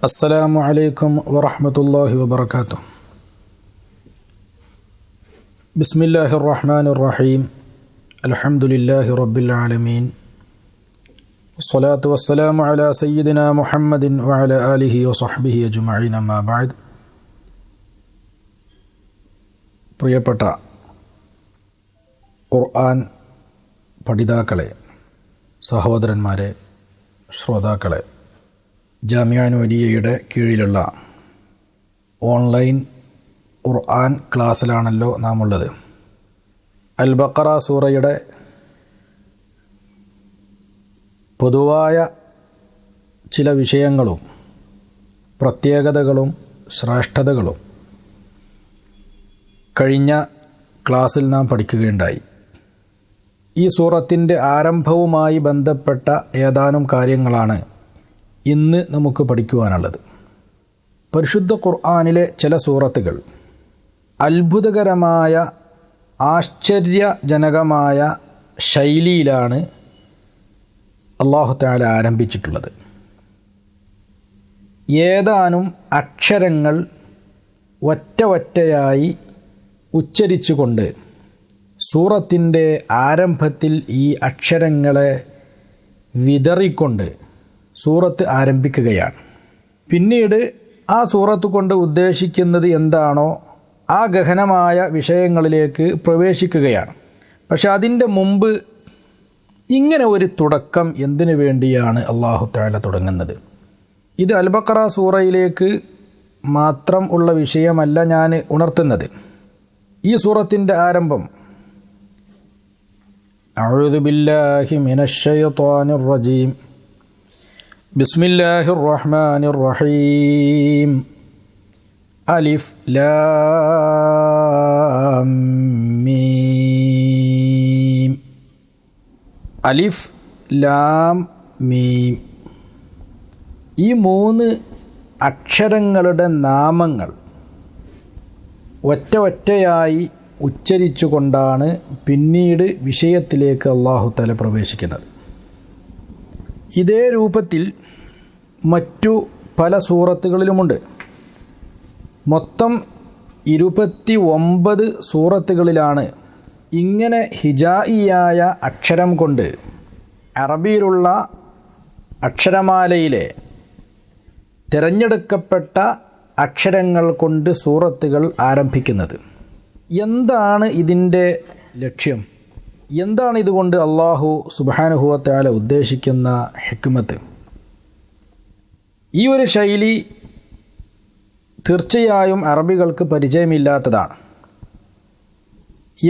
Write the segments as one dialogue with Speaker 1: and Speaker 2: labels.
Speaker 1: السلام عليكم ورحمة الله وبركاته. بسم الله الرحمن الرحيم. الحمد لله رب العالمين. والصلاة والسلام على سيدنا محمد وعلى آله وصحبه أجمعين. أما بعد. പ്രിയപ്പെട്ട ഖുർആൻ പഠിതാക്കളെ, സഹോദരന്മാരെ, ശ്രോതാക്കളെ, ജാമിഅ നൂരിയയുടെ കീഴിലുള്ള ഓൺലൈൻ ഖുർആൻ ക്ലാസ്സിലാണല്ലോ നാം ഉള്ളത്. അൽ ബഖറ സൂറയുടെ പൊതുവായ ചില വിഷയങ്ങളും പ്രത്യേകതകളും ശ്രേഷ്ഠതകളും കഴിഞ്ഞ ക്ലാസ്സിൽ നാം പഠിക്കുകയുണ്ടായി. ഈ സൂറത്തിൻ്റെ ആരംഭവുമായി ബന്ധപ്പെട്ട ഏതാനും കാര്യങ്ങളാണ് ഇന്ന് നമുക്ക് പഠിക്കുവാനുള്ളത്. പരിശുദ്ധ ഖുർആനിലെ ചില സൂറത്തുകൾ അത്ഭുതകരമായ ആശ്ചര്യജനകമായ ശൈലിയിലാണ് അല്ലാഹു തആല ആരംഭിച്ചിട്ടുള്ളത്. ഏതാനും അക്ഷരങ്ങൾ ഒറ്റയായി ഉച്ചരിച്ചുകൊണ്ട് സൂറത്തിൻ്റെ ആരംഭത്തിൽ ഈ അക്ഷരങ്ങളെ വിതറിക്കൊണ്ട് സൂറത്ത് ആരംഭിക്കുകയാണ്. പിന്നീട് ആ സൂറത്ത് കൊണ്ട് ഉദ്ദേശിക്കുന്നത് എന്താണോ ആ ഗഹനമായ വിഷയങ്ങളിലേക്ക് പ്രവേശിക്കുകയാണ്. പക്ഷെ അതിൻ്റെ മുമ്പ് ഇങ്ങനെ ഒരു തുടക്കം എന്തിനു വേണ്ടിയാണ് അല്ലാഹു തആല തുടങ്ങുന്നത്? ഇത് അൽ ബഖറ സൂറയിലേക്ക് മാത്രം ഉള്ള വിഷയമല്ല ഞാൻ ഉണർത്തുന്നത്. ഈ സൂറത്തിൻ്റെ ആരംഭം അഊദു ബില്ലാഹി മിനശ് ശൈത്വാനിർ റജീം ബിസ്മില്ലാഹിർ റഹ്മാനിർ റഹീം അലിഫ് ലാം മീം. അലിഫ് ലാം മീം ഈ മൂന്ന് അക്ഷരങ്ങളുടെ നാമങ്ങൾ ഒറ്റയായി ഉച്ചരിച്ചുകൊണ്ടാണ് പിന്നീട് വിഷയത്തിലേക്ക് അല്ലാഹു തആല പ്രവേശിക്കുന്നത്. ഇതേ രൂപത്തിൽ മറ്റു പല സൂറത്തുകളിലുമുണ്ട്. മൊത്തം 29 സൂറത്തുകളിലാണ് ഇങ്ങനെ ഹിജായിയായ അക്ഷരം കൊണ്ട് അറബിയിലുള്ള അക്ഷരമാലയിലെ തിരഞ്ഞെടുക്കപ്പെട്ട അക്ഷരങ്ങൾ കൊണ്ട് സൂറത്തുകൾ ആരംഭിക്കുന്നത്. എന്താണ് ഇതിൻ്റെ ലക്ഷ്യം? എന്താണ് ഇതുകൊണ്ട് അല്ലാഹു സുബ്ഹാനഹു വ തആല ഉദ്ദേശിക്കുന്ന ഹിക്മത്ത്? ഈ ഒരു ശൈലി തീർച്ചയായും അറബികൾക്ക് പരിചയമില്ലാത്തതാണ്.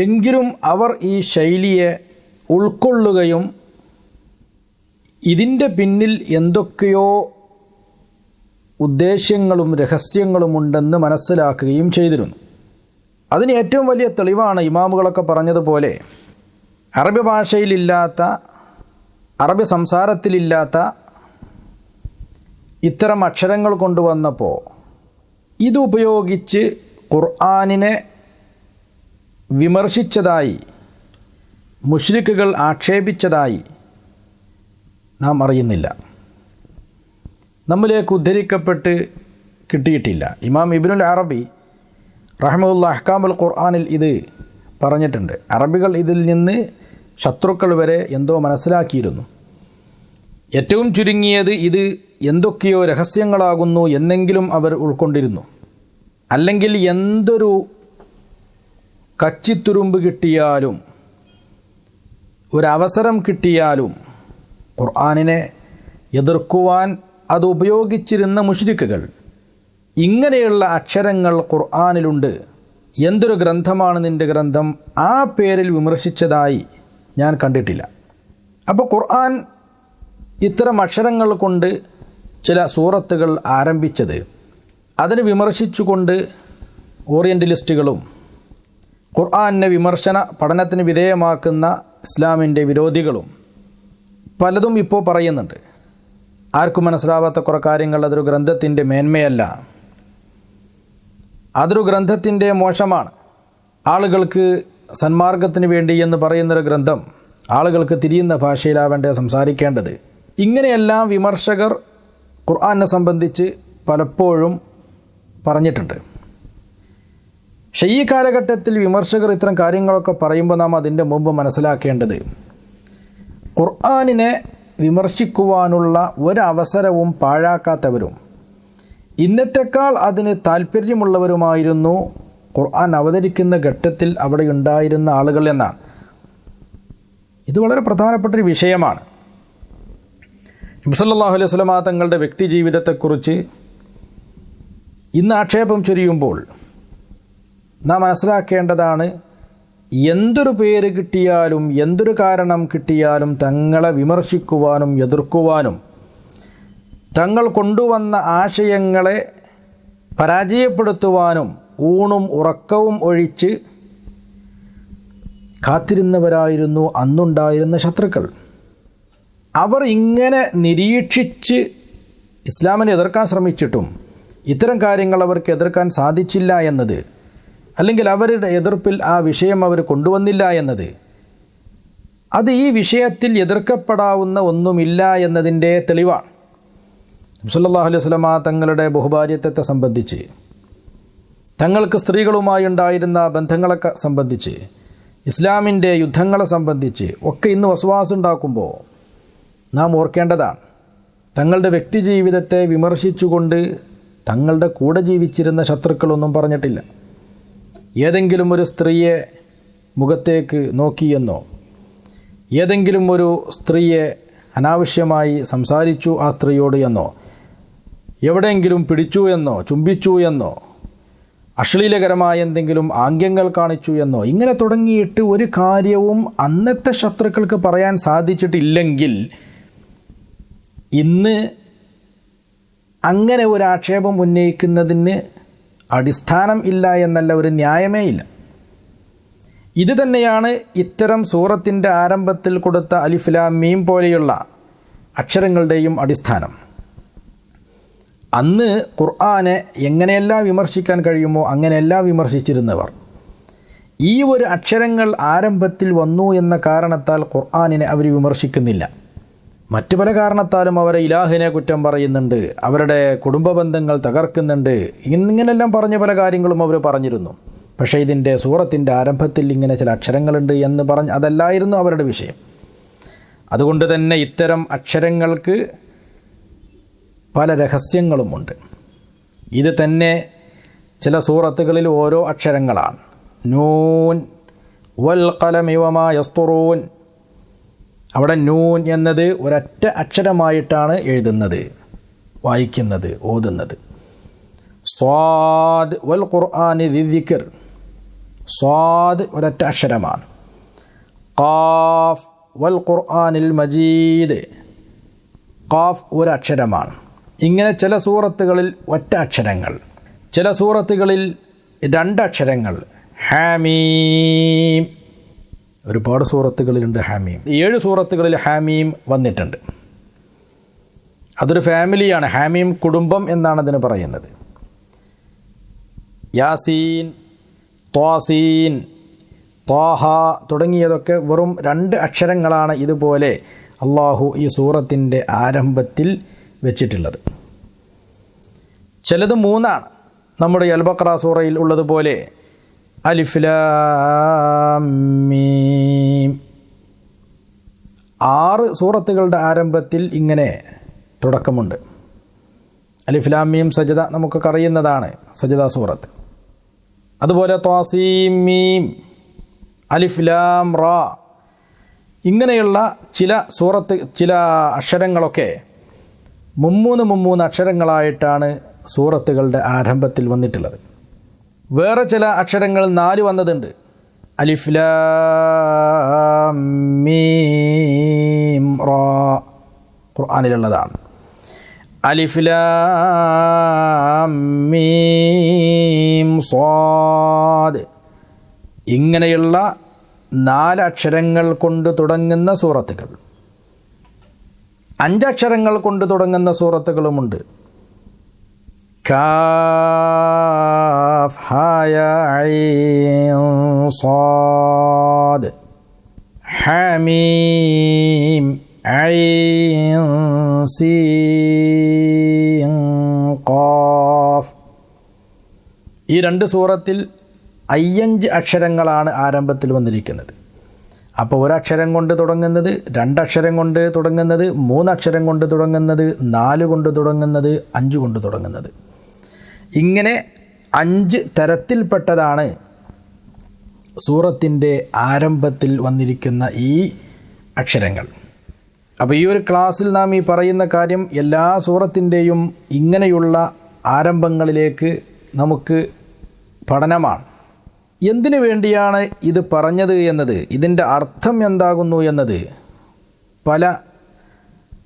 Speaker 1: എങ്കിലും അവർ ഈ ശൈലിയെ ഉൾക്കൊള്ളുകയും ഇതിൻ്റെ പിന്നിൽ എന്തൊക്കെയോ ഉദ്ദേശ്യങ്ങളും രഹസ്യങ്ങളുമുണ്ടെന്ന് മനസ്സിലാക്കുകയും ചെയ്തിരുന്നു. അതിന് ഏറ്റവും വലിയ തെളിവാണ് ഇമാമുകളൊക്കെ പറഞ്ഞതുപോലെ അറബി ഭാഷയിലില്ലാത്ത, അറബി സംസാരത്തിലില്ലാത്ത ഇത്തരം അക്ഷരങ്ങൾ കൊണ്ടുവന്നപ്പോൾ ഇതുപയോഗിച്ച് ഖുർആനിനെ വിമർശിച്ചതായി മുശ്രിക്കുകൾ ആക്ഷേപിച്ചതായി നാം അറിയുന്നില്ല, നമ്മിലേക്ക് ഉദ്ധരിക്കപ്പെട്ട് കിട്ടിയിട്ടില്ല. ഇമാം ഇബ്നുൽ അറബി റഹ്മത്തുള്ളാഹി അഹ്കാമുൽ ഖുർആനിൽ ഇത് പറഞ്ഞിട്ടുണ്ട്. അറബികൾ ഇതിൽ നിന്ന് ശത്രുക്കൾ വരെ എന്തോ മനസ്സിലാക്കിയിരുന്നു. ഏറ്റവും ചുരുങ്ങിയത് ഇത് എന്തൊക്കെയോ രഹസ്യങ്ങളാകുന്നു എന്നെങ്കിലും അവർ ഉൾക്കൊണ്ടിരുന്നു. അല്ലെങ്കിൽ എന്തൊരു കച്ചിത്തുരുമ്പ് കിട്ടിയാലും, ഒരവസരം കിട്ടിയാലും ഖുർആനിനെ എതിർക്കുവാൻ അത് ഉപയോഗിച്ചിരുന്ന മുശ്രിക്കുകൾ ഇങ്ങനെയുള്ള അക്ഷരങ്ങൾ ഖുർആനിലുണ്ട്, എന്തൊരു ഗ്രന്ഥമാണ് നിൻ്റെ ഗ്രന്ഥം, ആ പേരിൽ വിമർശിച്ചതായി ഞാൻ കണ്ടിട്ടില്ല. അപ്പോൾ ഖുർആൻ ഇത്തരം അക്ഷരങ്ങൾ കൊണ്ട് ചില സൂറത്തുകൾ ആരംഭിച്ചത് അതിനെ വിമർശിച്ചുകൊണ്ട് ഓറിയൻ്റലിസ്റ്റുകളും ഖുർആനിനെ വിമർശന പഠനത്തിന് വിധേയമാക്കുന്ന ഇസ്ലാമിൻ്റെ വിരോധികളും പലതും ഇപ്പോൾ പറയുന്നുണ്ട്. ആർക്കും മനസ്സിലാവാത്ത കുറേ കാര്യങ്ങൾ അതൊരു ഗ്രന്ഥത്തിൻ്റെ മേന്മയല്ല, അതൊരു ഗ്രന്ഥത്തിൻ്റെ മോശമാണ്, ആളുകൾക്ക് സന്മാർഗത്തിന് വേണ്ടി എന്ന് പറയുന്നൊരു ഗ്രന്ഥം ആളുകൾക്ക് തിരിയുന്ന ഭാഷയിലാവേണ്ട സംസാരിക്കേണ്ടത്. ഇങ്ങനെയെല്ലാം വിമർശകർ ഖുർആനെ സംബന്ധിച്ച് പലപ്പോഴും പറഞ്ഞിട്ടുണ്ട്. പക്ഷേ ഈ കാലഘട്ടത്തിൽ വിമർശകർ ഇത്തരം കാര്യങ്ങളൊക്കെ പറയുമ്പോൾ നാം അതിൻ്റെ മുമ്പ് മനസ്സിലാക്കേണ്ടത്, ഖുർആനിനെ വിമർശിക്കുവാനുള്ള ഒരവസരവും പാഴാക്കാത്തവരും ഇന്നത്തെക്കാൾ അതിന് താല്പര്യമുള്ളവരുമായിരുന്നു ഖുർആൻ അവതരിക്കുന്ന ഘട്ടത്തിൽ അവിടെ ഉണ്ടായിരുന്ന ആളുകൾ എന്നാണ്. ഇത് വളരെ പ്രധാനപ്പെട്ടൊരു വിഷയമാണ്. നബി സല്ലല്ലാഹു അലൈഹി വസല്ലം തങ്ങളുടെ വ്യക്തി ജീവിതത്തെക്കുറിച്ച് ഇന്ന് ആക്ഷേപം ചൊരിയുമ്പോൾ നാം മനസ്സിലാക്കേണ്ടതാണ്, എന്തൊരു പേര് കിട്ടിയാലും എന്തൊരു കാരണം കിട്ടിയാലും തങ്ങളെ വിമർശിക്കുവാനും എതിർക്കുവാനും തങ്ങൾ കൊണ്ടുവന്ന ആശയങ്ങളെ പരാജയപ്പെടുത്തുവാനും ഊണും ഉറക്കവും ഒഴിച്ച് കാത്തിരുന്നവരായിരുന്നു അന്നുണ്ടായിരുന്ന ശത്രുക്കൾ. അവർ ഇങ്ങനെ നിരീക്ഷിച്ച് ഇസ്ലാമിനെ എതിർക്കാൻ ശ്രമിച്ചിട്ടും ഇത്തരം കാര്യങ്ങൾ അവർക്ക് എതിർക്കാൻ സാധിച്ചില്ല എന്നത്, അല്ലെങ്കിൽ അവരുടെ എതിർപ്പിൽ ആ വിഷയം അവർ കൊണ്ടുവന്നില്ല എന്നത്, അത് ഈ വിഷയത്തിൽ എതിർക്കപ്പെടാവുന്ന ഒന്നുമില്ല എന്നതിൻ്റെ തെളിവാണ്. നബി സല്ലല്ലാഹു അലൈഹി വസല്ലം തങ്ങളുടെ ബഹുഭാര്യത്വത്തെ സംബന്ധിച്ച്, തങ്ങൾക്ക് സ്ത്രീകളുമായി ഉണ്ടായിരുന്ന ബന്ധങ്ങളെ സംബന്ധിച്ച്, ഇസ്ലാമിൻ്റെ യുദ്ധങ്ങളെ സംബന്ധിച്ച് ഒക്കെ ഇന്ന് വസ്വാസ് ഉണ്ടാക്കുമ്പോൾ നാം ഓർക്കേണ്ടതാണ്, തങ്ങളുടെ വ്യക്തി ജീവിതത്തെ വിമർശിച്ചുകൊണ്ട് തങ്ങളുടെ കൂടെ ജീവിച്ചിരുന്ന ശത്രുക്കളൊന്നും പറഞ്ഞിട്ടില്ല. ഏതെങ്കിലും ഒരു സ്ത്രീയെ മുഖത്തേക്ക് നോക്കിയെന്നോ, ഏതെങ്കിലും ഒരു സ്ത്രീയെ അനാവശ്യമായി സംസാരിച്ചു ആ സ്ത്രീയോട് എന്നോ, എവിടെയെങ്കിലും പിടിച്ചു എന്നോ ചുംബിച്ചു എന്നോ, അശ്ലീലകരമായ എന്തെങ്കിലും ആംഗ്യങ്ങൾ കാണിച്ചു എന്നോ, ഇങ്ങനെ തുടങ്ങിയിട്ട് ഒരു കാര്യവും അന്നത്തെ ശത്രുക്കൾക്ക് പറയാൻ സാധിച്ചിട്ടില്ലെങ്കിൽ ഇന്ന് അങ്ങനെ ഒരു ആക്ഷേപം ഉന്നയിക്കുന്നതിന് അടിസ്ഥാനം ഇല്ല എന്നല്ല, ഒരു ന്യായമേ ഇല്ല. ഇത് തന്നെയാണ് ഇത്തരം സൂറത്തിൻ്റെ ആരംഭത്തിൽ കൊടുത്ത അലിഫ് ലാം മീം പോലെയുള്ള അക്ഷരങ്ങളുടെയും അടിസ്ഥാനം. അന്ന് ഖുർആനെ എങ്ങനെയെല്ലാം വിമർശിക്കാൻ കഴിയുമോ അങ്ങനെയെല്ലാം വിമർശിച്ചിരുന്നവർ ഈ ഒരു അക്ഷരങ്ങൾ ആരംഭത്തിൽ വന്നു എന്ന കാരണത്താൽ ഖുർആനിനെ അവർ വിമർശിക്കുന്നില്ല. മറ്റു പല കാരണത്താലും അവരെ ഇലാഹിനെ കുറ്റം പറയുന്നുണ്ട്, അവരുടെ കുടുംബ ബന്ധങ്ങൾ തകർക്കുന്നുണ്ട്, ഇങ്ങനെല്ലാം പറഞ്ഞ പല കാര്യങ്ങളും അവർ പറഞ്ഞിരുന്നു. പക്ഷേ ഇതിൻ്റെ സൂറത്തിൻ്റെ ആരംഭത്തിൽ ഇങ്ങനെ ചില അക്ഷരങ്ങളുണ്ട് എന്ന് പറഞ്ഞ് അതല്ലായിരുന്നു അവരുടെ വിഷയം. അതുകൊണ്ട് തന്നെ ഇത്തരം അക്ഷരങ്ങൾക്ക് പല രഹസ്യങ്ങളുമുണ്ട്. ഇത് തന്നെ ചില സൂറത്തുകളിൽ ഓരോ അക്ഷരങ്ങളാണ്. നൂൻ വൽ ഖലമി വമാ യസ്തുറൂൻ, അവിടെ നൂൻ എന്നത് ഒരൊറ്റ അക്ഷരമായിട്ടാണ് എഴുതുന്നത്, വായിക്കുന്നത്, ഓതുന്നത്. സ്വാദ് വൽ ഖുർആനി ദിക്ർ, സ്വാദ് ഒരൊറ്റ അക്ഷരമാണ്. ഖാഫ് വൽ ഖുർആനിൽ മജീദ്, ഖാഫ് ഒരക്ഷരമാണ്. ഇങ്ങനെ ചില സൂറത്തുകളിൽ ഒറ്റ അക്ഷരങ്ങൾ, ചില സൂറത്തുകളിൽ രണ്ടക്ഷരങ്ങൾ. ഹാമീം, ഒരുപാട് സൂറത്തുകളിലുണ്ട് ഹാമീം. 7 സൂറത്തുകളിൽ ഹാമീം വന്നിട്ടുണ്ട്. അതൊരു ഫാമിലിയാണ്, ഹാമീം കുടുംബം എന്നാണ് അതിന് പറയുന്നത്. യാസീൻ, ത്വാസീൻ, ത്വാഹ തുടങ്ങിയതൊക്കെ വെറും 2 അക്ഷരങ്ങളാണ് ഇതുപോലെ അള്ളാഹു ഈ സൂറത്തിൻ്റെ ആരംഭത്തിൽ വെച്ചിട്ടുള്ളത്. ചിലത് 3ആണ്. നമ്മുടെ അൽ ബഖറ സൂറയിൽ ഉള്ളതുപോലെ അലിഫ് ലാം മീം. 6 സൂറത്തുകളുടെ ആരംഭത്തിൽ ഇങ്ങനെ തുടക്കമുണ്ട്. അലിഫ് ലാം മീം സജദ നമുക്കൊക്കെ അറിയുന്നതാണ്, സജദ സൂറത്ത്. അതുപോലെ ത്വാസീം മീം, അലിഫ് ലാം റാ, ഇങ്ങനെയുള്ള ചില അക്ഷരങ്ങളൊക്കെ 3 അക്ഷരങ്ങളായിട്ടാണ് സൂറത്തുകളുടെ ആരംഭത്തിൽ വന്നിട്ടുള്ളത്. വേറെ ചില അക്ഷരങ്ങൾ 4 വന്നതുണ്ട്. അലിഫ് ലാം മീം റാ ഖുർആനിലുള്ളതാണ്. അലിഫ് ലാം മീം സ്വാദ്, ഇങ്ങനെയുള്ള 4 അക്ഷരങ്ങൾ കൊണ്ട് തുടങ്ങുന്ന സൂറത്തുകൾ. 5 അക്ഷരങ്ങൾ കൊണ്ട് തുടങ്ങുന്ന സൂറത്തുകളുമുണ്ട്. കാഫ് ഹാ യാ ഐൻ സാദ് ഹാമീം ഐൻ സീൻ ഖാഫ്. ഈ രണ്ട് സൂറത്തിൽ 5 അക്ഷരങ്ങളാണ് ആരംഭത്തിൽ വന്നിരിക്കുന്നത്. അപ്പോൾ ഒരക്ഷരം കൊണ്ട് തുടങ്ങുന്നത്, 2 അക്ഷരം കൊണ്ട് തുടങ്ങുന്നത്, 3 അക്ഷരം കൊണ്ട് തുടങ്ങുന്നത്, 4 കൊണ്ട് തുടങ്ങുന്നത്, 5 കൊണ്ട് തുടങ്ങുന്നത്, ഇങ്ങനെ 5 തരത്തിൽപ്പെട്ടതാണ് സൂറത്തിൻ്റെ ആരംഭത്തിൽ വന്നിരിക്കുന്ന ഈ അക്ഷരങ്ങൾ. അപ്പോൾ ഈ ഒരു ക്ലാസ്സിൽ നാം ഈ പറയുന്ന കാര്യം എല്ലാ സൂറത്തിൻ്റെയും ഇങ്ങനെയുള്ള ആരംഭങ്ങളിലേക്ക് നമുക്ക് പഠനമാണ്. എന്തിനു വേണ്ടിയാണ് ഇത് പറഞ്ഞത് എന്നത്, ഇതിൻ്റെ അർത്ഥം എന്താകുന്നു എന്നത് പല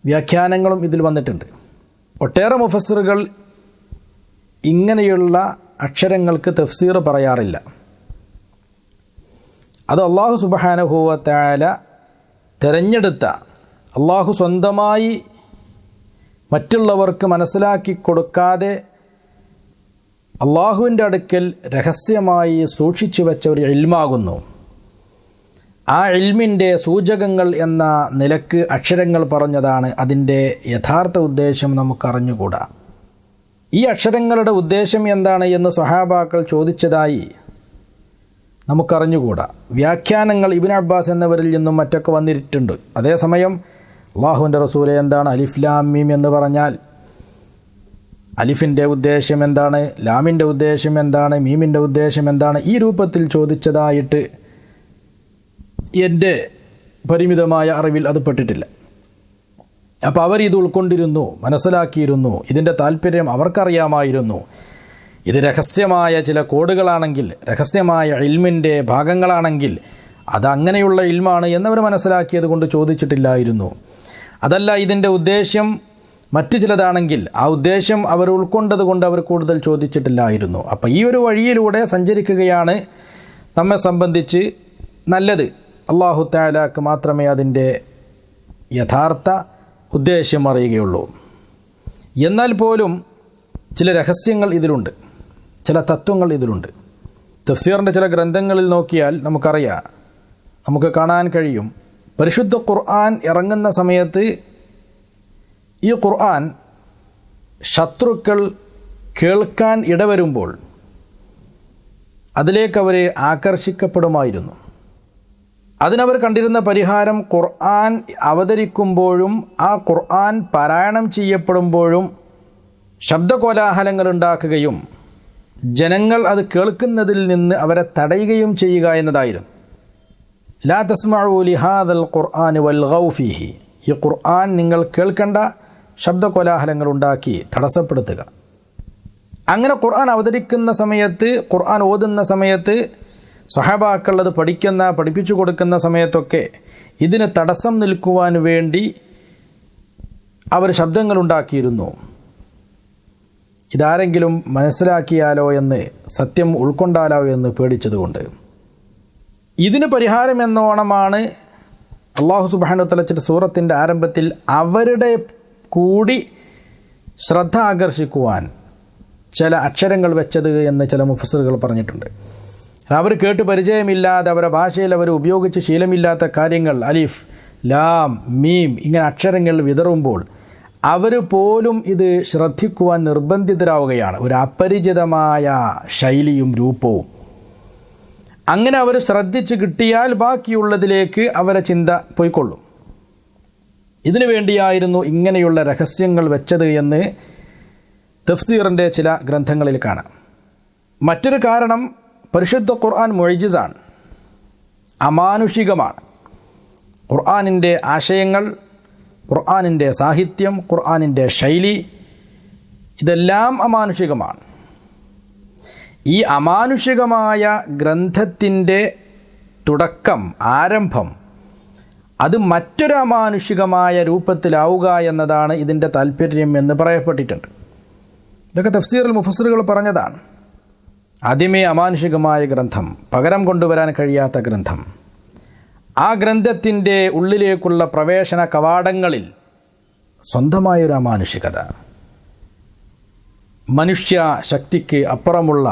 Speaker 1: വ്യാഖ്യാനങ്ങളും ഇതിൽ വന്നിട്ടുണ്ട്. ഒട്ടേറെ മുഫസ്സിറുകൾ ഇങ്ങനെയുള്ള അക്ഷരങ്ങൾക്ക് തഫ്സീർ പറയാറില്ല. അത് അല്ലാഹു സുബ്ഹാനഹു വ തആല തിരഞ്ഞെടുത്ത, അല്ലാഹു സ്വന്തമായി മറ്റുള്ളവർക്ക് മനസ്സിലാക്കി കൊടുക്കാതെ അള്ളാഹുവിൻ്റെ അടുക്കൽ രഹസ്യമായി സൂക്ഷിച്ചു വെച്ച ഒരു ഇൽമാകുന്നു. ആ ഇൽമിൻ്റെ സൂചകങ്ങൾ എന്ന നിലക്ക് അക്ഷരങ്ങൾ പറഞ്ഞതാണ്. അതിൻ്റെ യഥാർത്ഥ ഉദ്ദേശം നമുക്കറിഞ്ഞുകൂടാ. ഈ അക്ഷരങ്ങളുടെ ഉദ്ദേശം എന്താണ് എന്ന് സ്വഹാബാക്കൾ ചോദിച്ചതായി നമുക്കറിഞ്ഞുകൂടാ. വ്യാഖ്യാനങ്ങൾ ഇബ്നു അബ്ബാസ് എന്നിവരിൽ നിന്നും മറ്റൊക്കെ വന്നിട്ടുണ്ട്. അതേസമയം അള്ളാഹുവിൻ്റെ റസൂലെ എന്താണ് അലിഫ് ലാം മീം എന്ന് പറഞ്ഞാൽ അലിഫിൻ്റെ ഉദ്ദേശം എന്താണ്, ലാമിൻ്റെ ഉദ്ദേശം എന്താണ്, മീമിൻ്റെ ഉദ്ദേശം എന്താണ്, ഈ രൂപത്തിൽ ചോദിച്ചതായിട്ട് എൻ്റെ പരിമിതമായ അറിവിൽ അത് പെട്ടിട്ടില്ല. അപ്പോൾ അവർ ഇത് ഉൾക്കൊണ്ടിരുന്നു, മനസ്സിലാക്കിയിരുന്നു. ഇതിൻ്റെ താല്പര്യം അവർക്കറിയാമായിരുന്നു. ഇത് രഹസ്യമായ ചില കോഡുകളാണെങ്കിൽ, രഹസ്യമായ ഇൽമിൻ്റെ ഭാഗങ്ങളാണെങ്കിൽ അതങ്ങനെയുള്ള ഇൽമാണ് എന്നവർ മനസ്സിലാക്കിയത് കൊണ്ട് ചോദിച്ചിട്ടില്ലായിരുന്നു. അതല്ല ഇതിൻ്റെ ഉദ്ദേശ്യം മറ്റു ചിലതാണെങ്കിൽ ആ ഉദ്ദേശം അവർ ഉൾക്കൊണ്ടത് കൊണ്ട് അവർ കൂടുതൽ ചോദിച്ചിട്ടില്ലായിരുന്നു. അപ്പോൾ ഈ ഒരു വഴിയിലൂടെ സഞ്ചരിക്കുകയാണ് നമ്മെ സംബന്ധിച്ച് നല്ലത്. അല്ലാഹു തആലക്ക് മാത്രമേ അതിൻ്റെ യഥാർത്ഥ ഉദ്ദേശം അറിയുകയുള്ളൂ. എന്നാൽ പോലും ചില രഹസ്യങ്ങൾ ഇതിലുണ്ട്, ചില തത്വങ്ങൾ ഇതിലുണ്ട്. തഫ്സീറിൻ്റെ ചില ഗ്രന്ഥങ്ങളിൽ നോക്കിയാൽ നമുക്കറിയാം, നമുക്ക് കാണാൻ കഴിയും. പരിശുദ്ധ ഖുർആൻ ഇറങ്ങുന്ന സമയത്ത് ഈ ഖുർആൻ ശത്രുക്കൾ കേൾക്കാൻ ഇടവരുമ്പോൾ അതിലേക്കവർ ആകർഷിക്കപ്പെടുമായിരുന്നു. അതിനവർ കണ്ടിരുന്ന പരിഹാരം ഖുർആൻ അവതരിക്കുമ്പോഴും ആ ഖുർആൻ പാരായണം ചെയ്യപ്പെടുമ്പോഴും ശബ്ദകോലാഹലങ്ങൾ ഉണ്ടാക്കുകയും ജനങ്ങൾ അത് കേൾക്കുന്നതിൽ നിന്ന് അവരെ തടയുകയും ചെയ്യുക എന്നതായിരുന്നു. ലാ തസ്മഉ ലിഹാദൽ ഖുർആൻ വൽഗൗ ഫീഹി, ഈ ഖുർആൻ നിങ്ങൾ കേൾക്കേണ്ട, ശബ്ദകോലാഹലങ്ങൾ ഉണ്ടാക്കി തടസ്സപ്പെടുത്തുക. അങ്ങനെ ഖുർആൻ അവതരിക്കുന്ന സമയത്ത്, ഖുർആൻ ഓതുന്ന സമയത്ത് സ്വഹാബാക്കൾ അത് പഠിപ്പിച്ചു കൊടുക്കുന്ന സമയത്തൊക്കെ ഇതിന് തടസ്സം നിൽക്കുവാൻ വേണ്ടി അവർ ശബ്ദങ്ങളുണ്ടാക്കിയിരുന്നു. ഇതാരെങ്കിലും മനസ്സിലാക്കിയാലോ എന്ന്, സത്യം ഉൾക്കൊണ്ടാലോ എന്ന് പേടിച്ചതുകൊണ്ട്. ഇതിന് പരിഹാരം എന്നോണമാണ് അല്ലാഹു സുബ്ഹാനഹു വ തആല ചില സൂറത്തിൻ്റെ ആരംഭത്തിൽ അവരുടെ കൂടി ശ്രദ്ധ ആകർഷിക്കുവാൻ ചില അക്ഷരങ്ങൾ വെച്ചത് എന്ന് ചില മുഫസ്സിറുകൾ പറഞ്ഞിട്ടുണ്ട്. അവർ കേട്ട് പരിചയമില്ലാതെ, അവരുടെ ഭാഷയിൽ അവർ ഉപയോഗിച്ച് ശീലമില്ലാത്ത കാര്യങ്ങൾ, അലിഫ് ലാം മീം ഇങ്ങനെ അക്ഷരങ്ങൾ വിതറുമ്പോൾ അവർ പോലും ഇത് ശ്രദ്ധിക്കുവാൻ നിർബന്ധിതരാവുകയാണ്. ഒരു അപരിചിതമായ ശൈലിയും രൂപവും. അങ്ങനെ അവർ ശ്രദ്ധിച്ച് കിട്ടിയാൽ ബാക്കിയുള്ളതിലേക്ക് അവരെ ചിന്ത പോയിക്കൊള്ളും. ഇതിനു വേണ്ടിയായിരുന്നു ഇങ്ങനെയുള്ള രഹസ്യങ്ങൾ വെച്ചത് എന്ന് തഫ്സീറിൻ്റെ ചില ഗ്രന്ഥങ്ങളിൽ കാണാം. മറ്റൊരു കാരണം, പരിശുദ്ധ ഖുർആൻ മുഅ്ജിസാണ്, അമാനുഷികമാണ്. ഖുർആനിൻ്റെ ആശയങ്ങൾ, ഖുർആനിൻ്റെ സാഹിത്യം, ഖുർആനിൻ്റെ ശൈലി ഇതെല്ലാം അമാനുഷികമാണ്. ഈ അമാനുഷികമായ ഗ്രന്ഥത്തിൻ്റെ തുടക്കം, ആരംഭം അത് മറ്റൊരു അമാനുഷികമായ രൂപത്തിലാവുക എന്നതാണ് ഇതിൻ്റെ താല്പര്യം എന്ന് പറയപ്പെട്ടിട്ടുണ്ട്. ഇതൊക്കെ തഫ്സീറിൽ മുഫസ്സിറുകൾ പറഞ്ഞതാണ്. ആദ്യമേ അമാനുഷികമായ ഗ്രന്ഥം, പകരം കൊണ്ടുവരാൻ കഴിയാത്ത ഗ്രന്ഥം, ആ ഗ്രന്ഥത്തിൻ്റെ ഉള്ളിലേക്കുള്ള പ്രവേശന കവാടങ്ങളിൽ സ്വന്തമായൊരു അമാനുഷികത, മനുഷ്യ ശക്തിക്ക് അപ്പുറമുള്ള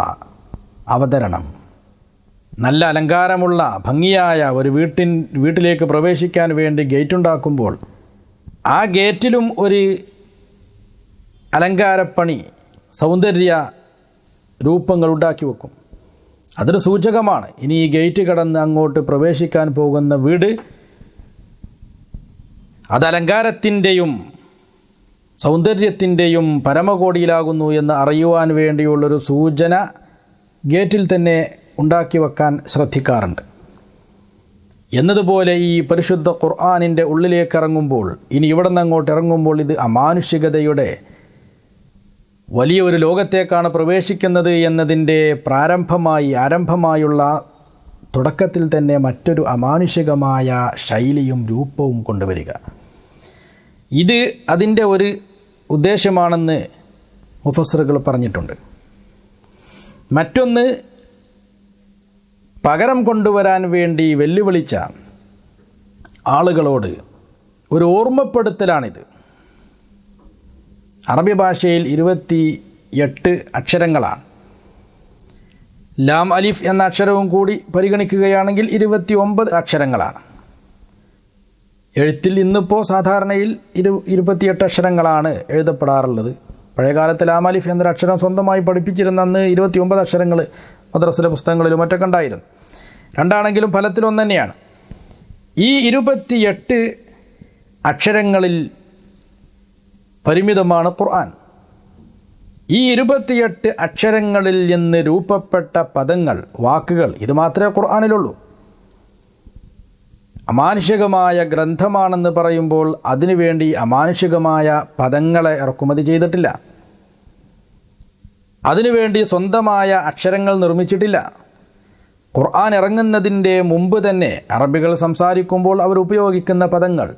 Speaker 1: അവതരണം, നല്ല അലങ്കാരമുള്ള ഭംഗിയായ ഒരു വീട്ടിലേക്ക് പ്രവേശിക്കാൻ വേണ്ടി ഗേറ്റ് ഉണ്ടാക്കുമ്പോൾ ആ ഗേറ്റിലും ഒരു അലങ്കാരപ്പണി, സൗന്ദര്യ രൂപങ്ങൾ ഉണ്ടാക്കി വെക്കും. അതൊരു സൂചകമാണ്. ഇനി ഈ ഗേറ്റ് കടന്ന് അങ്ങോട്ട് പ്രവേശിക്കാൻ പോകുന്ന വീട് അത് അലങ്കാരത്തിൻ്റെയും സൗന്ദര്യത്തിൻ്റെയും പരമകോടിയിലാകുന്നു എന്ന് അറിയുവാൻ വേണ്ടിയുള്ളൊരു സൂചന ഗേറ്റിൽ തന്നെ ഉണ്ടാക്കി വെക്കാൻ ശ്രദ്ധിക്കാറുണ്ട്. എന്നതുപോലെ ഈ പരിശുദ്ധ ഖുർആനിൻ്റെ ഉള്ളിലേക്ക് ഇറങ്ങുമ്പോൾ, ഇനി ഇവിടെ നിന്ന് അങ്ങോട്ട് ഇറങ്ങുമ്പോൾ, ഇത് അമാനുഷികതയുടെ വലിയ ഒരു ലോകത്തേക്കാണ് പ്രവേശിക്കുന്നത് എന്നതിൻ്റെ ആരംഭമായുള്ള തുടക്കത്തിൽ തന്നെ മറ്റൊരു അമാനുഷികമായ ശൈലിയും രൂപവും കൊണ്ടുവരിക. ഇത് അതിൻ്റെ ഒരു ഉദ്ദേശമാണെന്ന് മുഫസ്സിറുകൾ പറഞ്ഞിട്ടുണ്ട്. മറ്റൊന്ന്, പകരം കൊണ്ടുവരാൻ വേണ്ടി വെല്ലുവിളിച്ച ആളുകളോട് ഒരു ഓർമ്മപ്പെടുത്തലാണിത്. അറബി ഭാഷയിൽ 28 അക്ഷരങ്ങളാണ്. ലാം അലിഫ് എന്ന അക്ഷരവും കൂടി പരിഗണിക്കുകയാണെങ്കിൽ 29 അക്ഷരങ്ങളാണ്. എഴുത്തിൽ ഇന്നിപ്പോൾ സാധാരണയിൽ 28 അക്ഷരങ്ങളാണ് എഴുതപ്പെടാറുള്ളത്. പഴയകാലത്ത് ലാം അലിഫ് എന്നൊരു അക്ഷരം സ്വന്തമായി പഠിപ്പിച്ചിരുന്ന അന്ന് 29 അക്ഷരങ്ങൾ മദ്രസയിലെ പുസ്തകങ്ങളിലും മറ്റൊക്കെ ഉണ്ടായിരുന്നു. രണ്ടാണെങ്കിലും ഫലത്തിലൊന്നു തന്നെയാണ്. ഈ 28 അക്ഷരങ്ങളിൽ പരിമിതമാണ് ഖുർആൻ. ഈ 28 അക്ഷരങ്ങളിൽ നിന്ന് രൂപപ്പെട്ട പദങ്ങൾ, വാക്കുകൾ, ഇത് മാത്രമേ ഖുർആനിലുള്ളൂ. അമാനുഷികമായ ഗ്രന്ഥമാണെന്ന് പറയുമ്പോൾ അതിനുവേണ്ടി അമാനുഷികമായ പദങ്ങളെ ഇറക്കുമതി ചെയ്തിട്ടില്ല. അതിനുവേണ്ടി സ്വന്തമായ അക്ഷരങ്ങൾ നിർമ്മിച്ചിട്ടില്ല. ഖുർആൻ ഇറങ്ങുന്നതിൻ്റെ മുമ്പ് തന്നെ അറബികൾ സംസാരിക്കുമ്പോൾ അവർ ഉപയോഗിക്കുന്ന പദങ്ങൾ,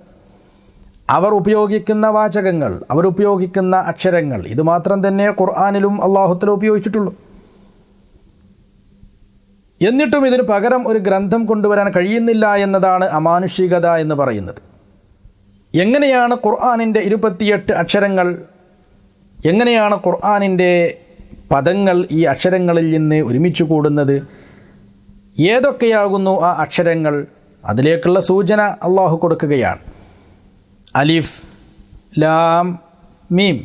Speaker 1: അവർ ഉപയോഗിക്കുന്ന വാചകങ്ങൾ, അവരുപയോഗിക്കുന്ന അക്ഷരങ്ങൾ, ഇത് മാത്രം തന്നെ ഖുർആനിലും അല്ലാഹു ഉപയോഗിച്ചിട്ടുള്ളൂ. എന്നിട്ടും ഇതിന് പകരം ഒരു ഗ്രന്ഥം കൊണ്ടുവരാൻ കഴിയുന്നില്ല എന്നതാണ് അമാനുഷികത എന്ന് പറയുന്നത്. എങ്ങനെയാണ് ഖുർആനിൻ്റെ 28 അക്ഷരങ്ങൾ, എങ്ങനെയാണ് ഖുർആനിൻ്റെ പദങ്ങൾ ഈ അക്ഷരങ്ങളിൽ നിന്ന് ഒരുമിച്ച് കൂടുന്നത്? ഏതൊക്കെയാകുന്നു ആ അക്ഷരങ്ങൾ? അതിലേക്കുള്ള സൂചന അല്ലാഹു കൊടുക്കുകയാണ്. അലിഫ്, ലാം, മീം.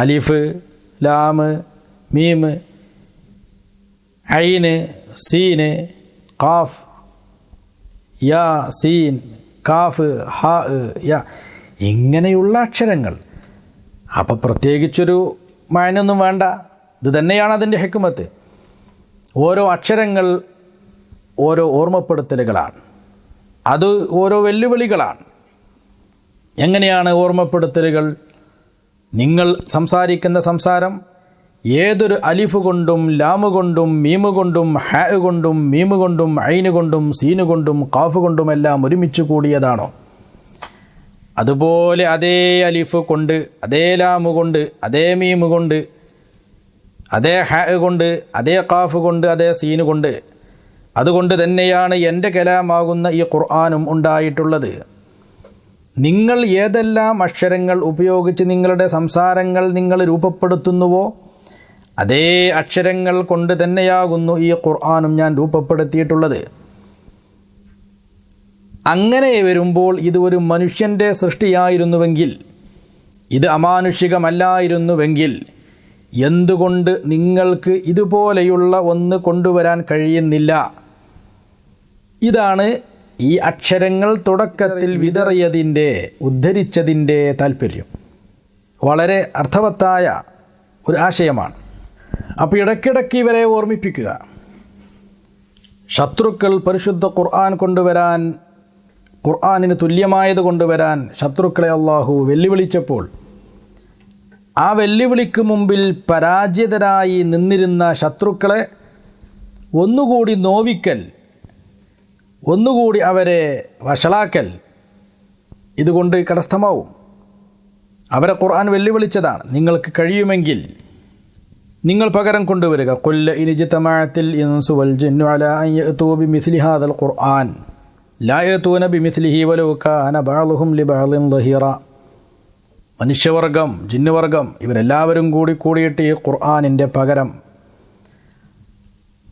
Speaker 1: അലിഫ്, ലാം, മീം, ഐന്, സീന്, ഖാഫ്, യാ, സീൻ, കാഫ്, ഹാ, യാ, ഇങ്ങനെയുള്ള അക്ഷരങ്ങൾ. അപ്പോൾ പ്രത്യേകിച്ചൊരു മഴനൊന്നും വേണ്ട. ഇത് തന്നെയാണ് അതിൻ്റെ ഹിക്മത്ത്. ഓരോ അക്ഷരങ്ങൾ ഓരോ ഓർമ്മപ്പെടുത്തലുകളാണ്, അത് ഓരോ വെല്ലുവിളികളാണ്. എങ്ങനെയാണ് ഓർമ്മപ്പെടുത്തലുകൾ? നിങ്ങൾ സംസാരിക്കുന്ന സംസാരം ഏതൊരു അലിഫ് കൊണ്ടും ലാമ് കൊണ്ടും മീമ് കൊണ്ടും ഹാ കൊണ്ടും മീമ് കൊണ്ടും ഐന് കൊണ്ടും സീന് കൊണ്ടും ഖാഫ് കൊണ്ടുമെല്ലാം ഒരുമിച്ച് കൂടിയതാണോ, അതുപോലെ അതേ അലിഫ് കൊണ്ട്, അതേ ലാമ് കൊണ്ട്, അതേ മീമ് കൊണ്ട്, അതേ ഹാ കൊണ്ട്, അതേ ഖാഫ് കൊണ്ട്, അതേ സീന് കൊണ്ട്, അതുകൊണ്ട് തന്നെയാണ് എൻ്റെ കലാമാകുന്ന ഈ ഖുർആനും ഉണ്ടായിട്ടുള്ളത്. നിങ്ങൾ ഏതെല്ലാം അക്ഷരങ്ങൾ ഉപയോഗിച്ച് നിങ്ങളുടെ സംസാരങ്ങൾ നിങ്ങൾ രൂപപ്പെടുത്തുന്നുവോ അതേ അക്ഷരങ്ങൾ കൊണ്ട് തന്നെയാകുന്നു ഈ ഖുർആനും ഞാൻ രൂപപ്പെടുത്തിയിട്ടുള്ളത്. അങ്ങനെ വരുമ്പോൾ ഇത് ഒരു മനുഷ്യൻ്റെ സൃഷ്ടിയായിരുന്നുവെങ്കിൽ, ഇത് അമാനുഷികമല്ലായിരുന്നുവെങ്കിൽ, എന്തുകൊണ്ട് നിങ്ങൾക്ക് ഇതുപോലെയുള്ള ഒന്ന് കൊണ്ടുവരാൻ കഴിയുന്നില്ല? ഇതാണ് ഈ അക്ഷരങ്ങൾ തുടക്കത്തിൽ വിതറിയതിൻ്റെ, ഉദ്ധരിച്ചതിൻ്റെ താല്പര്യം. വളരെ അർത്ഥവത്തായ ഒരു ആശയമാണ്. അപ്പോൾ ഇടയ്ക്കിടയ്ക്ക് ഇവരെ ഓർമ്മിപ്പിക്കുക. ശത്രുക്കൾ പരിശുദ്ധ ഖുർആൻ കൊണ്ടുവരാൻ, ഖുർആനിന് തുല്യമായത് കൊണ്ടുവരാൻ ശത്രുക്കളെ അല്ലാഹു വെല്ലുവിളിച്ചപ്പോൾ, ആ വെല്ലുവിളിക്ക് മുമ്പിൽ പരാജിതരായി നിന്നിരുന്ന ശത്രുക്കളെ ഒന്നുകൂടി നോവിക്കൽ, ഒന്നുകൂടി അവരെ വഷളാക്കൽ ഇതുകൊണ്ട് കരസ്ഥമാവും. അവരെ ഖുർആൻ വെല്ലുവിളിച്ചതാണ്. നിങ്ങൾക്ക് കഴിയുമെങ്കിൽ നിങ്ങൾ പകരം കൊണ്ടുവരിക. ഖുൽ ഇനിജ്തമഅത്തിൽ ഇൻസു വൽ ജിന്നു അലാ അൻ യഅതു ബിമിസ്ലി ഹാദൽ ഖുർആൻ ലാ യഅതൂന ബിമിസ്ലിഹി വലൗ കാന ബഅളുഹും ലിബഅളിൻ ദഹീറ. മനുഷ്യവർഗം, ജിന്നുവർഗം ഇവരെല്ലാവരും കൂടിയിട്ട് ഈ ഖുർആനിൻ്റെ പകരം,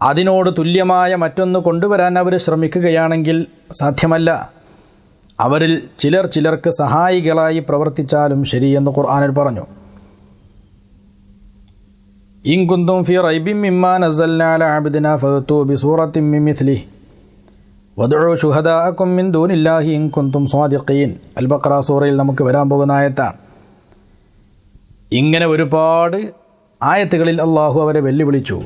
Speaker 1: അതിനോട് തുല്യമായ മറ്റൊന്ന് കൊണ്ടുവരാൻ അവർ ശ്രമിക്കുകയാണെങ്കിൽ സാധ്യമല്ല. അവരിൽ ചിലർക്ക് സഹായികളായി പ്രവർത്തിച്ചാലും ശരിയെന്ന് ഖുർആനിൽ പറഞ്ഞു. ഇൻ കുന്തും ഫീ റൈബിൻ മിമ്മാ നസ്സൽനാ അലാ അബ്ദിനാ ഫഅ്തൂ ബിസൂറത്തിൻ മിൻ മിസ്ലിഹി വദ്ഉ ശുഹദാഅകും മിൻ ദൂനില്ലാഹി ഇൻ കുന്തും സ്വാദിഖീൻ. അൽ ബഖറ സൂറയിൽ നമുക്ക് വരാൻ പോകുന്ന ആയത്താണ്. ഇങ്ങനെ ഒരുപാട് ആയത്തുകളിൽ അള്ളാഹു അവരെ വെല്ലുവിളിച്ചു.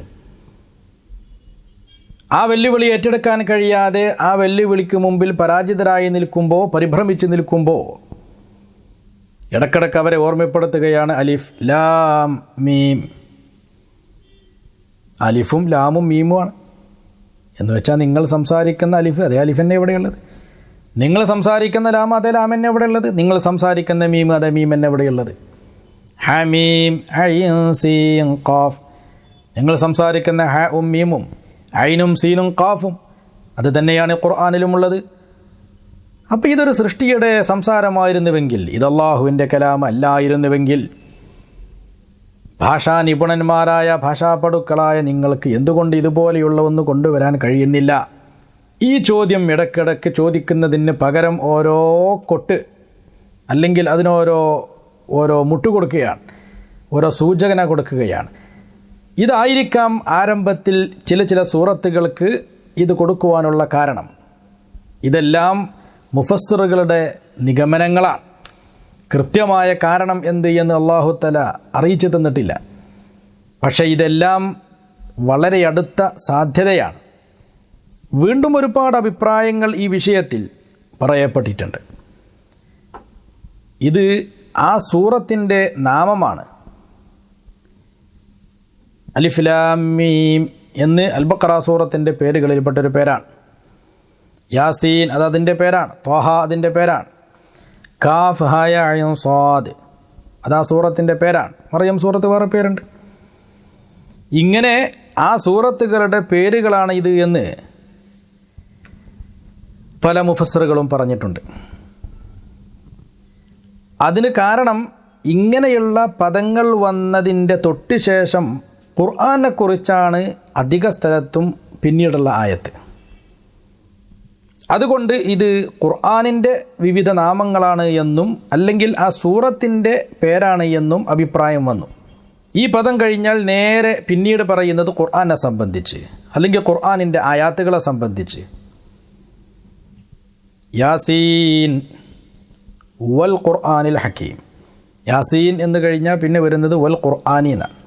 Speaker 1: ആ വെല്ലുവിളി ഏറ്റെടുക്കാൻ കഴിയാതെ ആ വെല്ലുവിളിക്ക് മുമ്പിൽ പരാജിതരായി നിൽക്കുമ്പോൾ, പരിഭ്രമിച്ച് നിൽക്കുമ്പോൾ ഇടക്കിടക്ക് അവരെ ഓർമ്മപ്പെടുത്തുകയാണ് അലിഫ് ലാം മീം. അലിഫും ലാമും മീമുമാണ് എന്ന് വെച്ചാൽ നിങ്ങൾ സംസാരിക്കുന്ന അലിഫ് അതേ അലിഫ് തന്നെ എവിടെയുള്ളത്, നിങ്ങൾ സംസാരിക്കുന്ന ലാം അതേ ലാം തന്നെ എവിടെയുള്ളത്, നിങ്ങൾ സംസാരിക്കുന്ന മീം അതേ മീം തന്നെ എവിടെയുള്ളത്. ഹമീം ഐൻ സീൻ ഖാഫ്, നിങ്ങൾ സംസാരിക്കുന്ന ഹ ഉം മീമും ഐനും സീനും ഖാഫും അത് തന്നെയാണ് ഖുർആനിലുമുള്ളത്. അപ്പോൾ ഇതൊരു സൃഷ്ടിയുടെ സംസാരമായിരുന്നുവെങ്കിൽ, ഇത് അല്ലാഹുവിൻ്റെ കലാം അല്ലായിരുന്നുവെങ്കിൽ, ഭാഷാ നിപുണന്മാരായ ഭാഷാപടുക്കളായ നിങ്ങൾക്ക് എന്തുകൊണ്ട് ഇതുപോലെയുള്ള ഒന്ന് കൊണ്ടുവരാൻ കഴിയുന്നില്ല? ഈ ചോദ്യം ഇടയ്ക്കിടയ്ക്ക് ചോദിക്കുന്നതിന് പകരം ഓരോ കൊട്ട് അല്ലെങ്കിൽ ഓരോ മുട്ടുകൊടുക്കുകയാണ്, ഓരോ സൂചന കൊടുക്കുകയാണ്. ഇതായിരിക്കാം ആരംഭത്തിൽ ചില സൂറത്തുകൾക്ക് ഇത് കൊടുക്കുവാനുള്ള കാരണം. ഇതെല്ലാം മുഫസ്സിറുകളുടെ നിഗമനങ്ങളാണ്. കൃത്യമായ കാരണം എന്ത് എന്ന് അല്ലാഹു തആല അറിയിച്ചു തന്നിട്ടില്ല. പക്ഷേ ഇതെല്ലാം വളരെ അടുത്ത സാധ്യതയാണ്. വീണ്ടും ഒരുപാട് അഭിപ്രായങ്ങൾ ഈ വിഷയത്തിൽ പറയപ്പെട്ടിട്ടുണ്ട്. ഇത് ആ സൂറത്തിൻ്റെ നാമമാണ്. അലിഫ് ലാം മീം എന്ന് അൽ ബഖറ സൂറത്തിൻ്റെ പേരുകളിൽപ്പെട്ടൊരു പേരാണ്. യാസീൻ അത് അതിൻ്റെ പേരാണ്. ത്വാഹ അതിൻ്റെ പേരാണ്. കാഫ് ഹാ യ ഐൻ സ്വാദ് അത് ആ സൂറത്തിൻ്റെ പേരാണ്. മറിയം സൂറത്ത് വേറെ പേരുണ്ട്. ഇങ്ങനെ ആ സൂറത്തുകളുടെ പേരുകളാണ് ഇത് എന്ന് പല മുഫസ്സിറുകളും പറഞ്ഞിട്ടുണ്ട്. അതിന് കാരണം ഇങ്ങനെയുള്ള പദങ്ങൾ വന്നതിൻ്റെ തൊട്ട് ശേഷം ഖുർആനെക്കുറിച്ചാണ് അധിക സ്ഥലത്തും പിന്നീടുള്ള ആയത്ത്. അതുകൊണ്ട് ഇത് ഖുർആനിൻ്റെ വിവിധ നാമങ്ങളാണ് എന്നും അല്ലെങ്കിൽ ആ സൂറത്തിൻ്റെ പേരാണ് എന്നും അഭിപ്രായം വന്നു. ഈ പദം കഴിഞ്ഞാൽ നേരെ പിന്നീട് പറയുന്നത് ഖുർആനെ സംബന്ധിച്ച് അല്ലെങ്കിൽ ഖുർആനിൻ്റെ ആയാത്തുകളെ സംബന്ധിച്ച്. യാസീൻ വൽ ഖുർആനിൽ ഹക്കീം. യാസീൻ എന്ന് കഴിഞ്ഞാൽ പിന്നെ വരുന്നത് വൽ ഖുർആനി എന്നാണ്.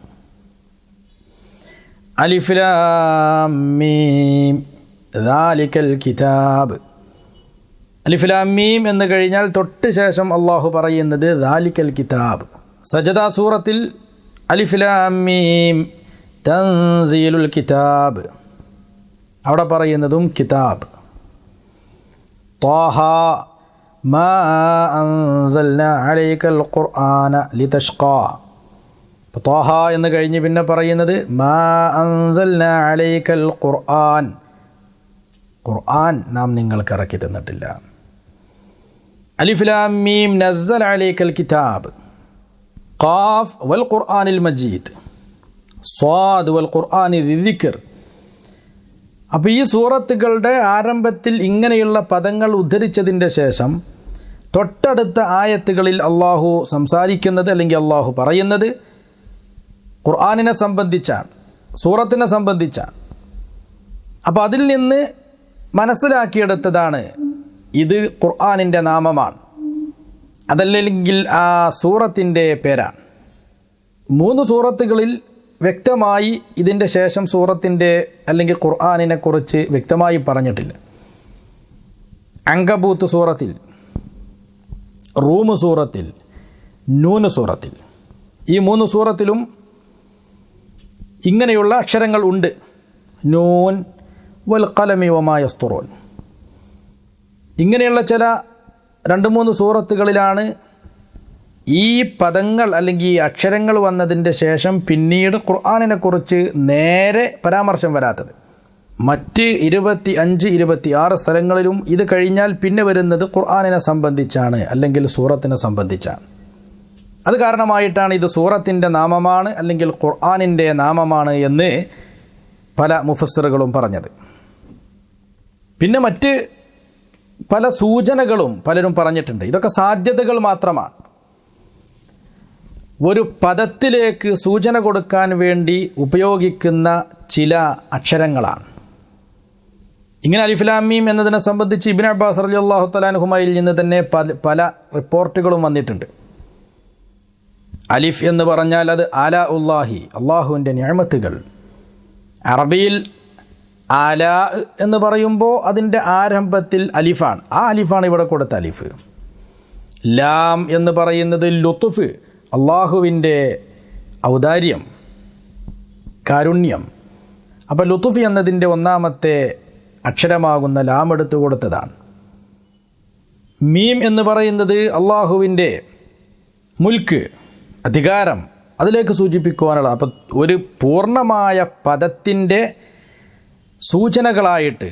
Speaker 1: അലിഫ് ലാം മീം ദാലിക്കൽ കിതാബ്. അലിഫ് ലാം മീം എന്ന് കഴിഞ്ഞാൽ തൊട്ട് ശേഷം അള്ളാഹു പറയുന്നത് ദാലിക്കൽ കിതാബ്. സജദ സൂറത്തിൽ അലിഫ് ലാം മീം തൻസീലുൽ കിതാബ് അവിടെ പറയുന്നതും കിതാബ്. ത്വാഹ മാ അൻസൽനാ അലൈക്കൽ ഖുർആന ലിതഷ്ഖാ. ത്വാഹ എന്ന് കഴിഞ്ഞ് പിന്നെ പറയുന്നത് മാ അൻസൽനാ അലൈക്കൽ ഖുർആൻ. ഖുർആൻ നാം നിങ്ങൾക്ക് ഇറക്കി തന്നിട്ടില്ല. അലിഫ് ലാം മീം നസ്സല അലൈക്കൽ കിതാബ്. ഖാഫ് വൽ ഖുർആനിൽ മജീദ്. സ്വാദ് വൽ ഖുർആനി ദിക്ർ. അപ്പോൾ ഈ സൂറത്തുകളുടെ ആരംഭത്തിൽ ഇങ്ങനെയുള്ള പദങ്ങൾ ഉദ്ധരിച്ചതിൻ്റെ ശേഷം തൊട്ടടുത്ത ആയത്തുകളിൽ അള്ളാഹു സംസാരിക്കുന്നത് അല്ലെങ്കിൽ അള്ളാഹു പറയുന്നത് ഖുർആനിനെ സംബന്ധിച്ചാണ്, സൂറത്തിനെ സംബന്ധിച്ചാണ്. അപ്പോൾ അതിൽ നിന്ന് മനസ്സിലാക്കിയെടുത്തതാണ് ഇത് ഖുർആനിൻ്റെ നാമമാണ്, അതല്ലെങ്കിൽ ആ സൂറത്തിൻ്റെ പേരാണ്. 3 സൂറത്തുകളിൽ വ്യക്തമായി ഇതിൻ്റെ ശേഷം സൂറത്തിൻ്റെ അല്ലെങ്കിൽ ഖുർആനിനെക്കുറിച്ച് വ്യക്തമായി പറഞ്ഞിട്ടില്ല. അങ്കബൂത്ത് സൂറത്തിൽ, റൂം സൂറത്തിൽ, നൂന് സൂറത്തിൽ, ഈ 3 സൂറത്തിലും ഇങ്ങനെയുള്ള അക്ഷരങ്ങൾ ഉണ്ട്. നൂൻ വൽ ഖലമി വമാ യസ്തുറൂൻ. ഇങ്ങനെയുള്ള ചില 2-3 സൂറത്തുകളിലാണ് ഈ പദങ്ങൾ അല്ലെങ്കിൽ ഈ അക്ഷരങ്ങൾ വന്നതിൻ്റെ ശേഷം പിന്നീട് ഖുർആനിനെക്കുറിച്ച് നേരെ പരാമർശം വരാത്തത്. മറ്റ് 25-26 സ്ഥലങ്ങളിലും ഇത് കഴിഞ്ഞാൽ പിന്നെ വരുന്നത് ഖുർആനിനെ സംബന്ധിച്ചാണ് അല്ലെങ്കിൽ സൂറത്തിനെ സംബന്ധിച്ചാണ്. അത് കാരണമായിട്ടാണ് ഇത് സൂറത്തിൻ്റെ നാമമാണ് അല്ലെങ്കിൽ ഖുർആനിൻ്റെ നാമമാണ് എന്ന് പല മുഫസ്സിറുകളും പറഞ്ഞത്. പിന്നെ മറ്റ് പല സൂചനകളും പലരും പറഞ്ഞിട്ടുണ്ട്. ഇതൊക്കെ സാധ്യതകൾ മാത്രമാണ്. ഒരു പദത്തിലേക്ക് സൂചന കൊടുക്കാൻ വേണ്ടി ഉപയോഗിക്കുന്ന ചില അക്ഷരങ്ങളാണ്. ഇങ്ങനെ അലിഫ് ലാം മീം എന്നതിനെ സംബന്ധിച്ച് ഇബ്നു അബ്ബാസ് റളിയല്ലാഹു തആല അൻഹുമയിൽ നിന്ന് തന്നെ പല റിപ്പോർട്ടുകളും വന്നിട്ടുണ്ട്. അലിഫ് എന്ന് പറഞ്ഞാൽ അത് ആലാ ഉല്ലാഹി, അള്ളാഹുവിൻ്റെ നിഅമത്തുകൾ. അറബിയിൽ ആലാ എന്ന് പറയുമ്പോൾ അതിൻ്റെ ആരംഭത്തിൽ അലിഫാണ്. ആ അലിഫാണ് ഇവിടെ കൊടുത്ത അലിഫ്. ലാം എന്ന് പറയുന്നത് ലുത്ഫ്, അള്ളാഹുവിൻ്റെ ഔദാര്യം, കാരുണ്യം. അപ്പോൾ ലുത്ഫ് എന്നതിൻ്റെ ഒന്നാമത്തെ അക്ഷരമാകുന്ന ലാം എടുത്തു കൊടുത്തതാണ്. മീം എന്ന് പറയുന്നത് അള്ളാഹുവിൻ്റെ മുൽക്ക്, അധികാരം, അതിലേക്ക് സൂചിപ്പിക്കുവാനുള്ള. അപ്പം ഒരു പൂർണ്ണമായ പദത്തിൻ്റെ സൂചനകളായിട്ട്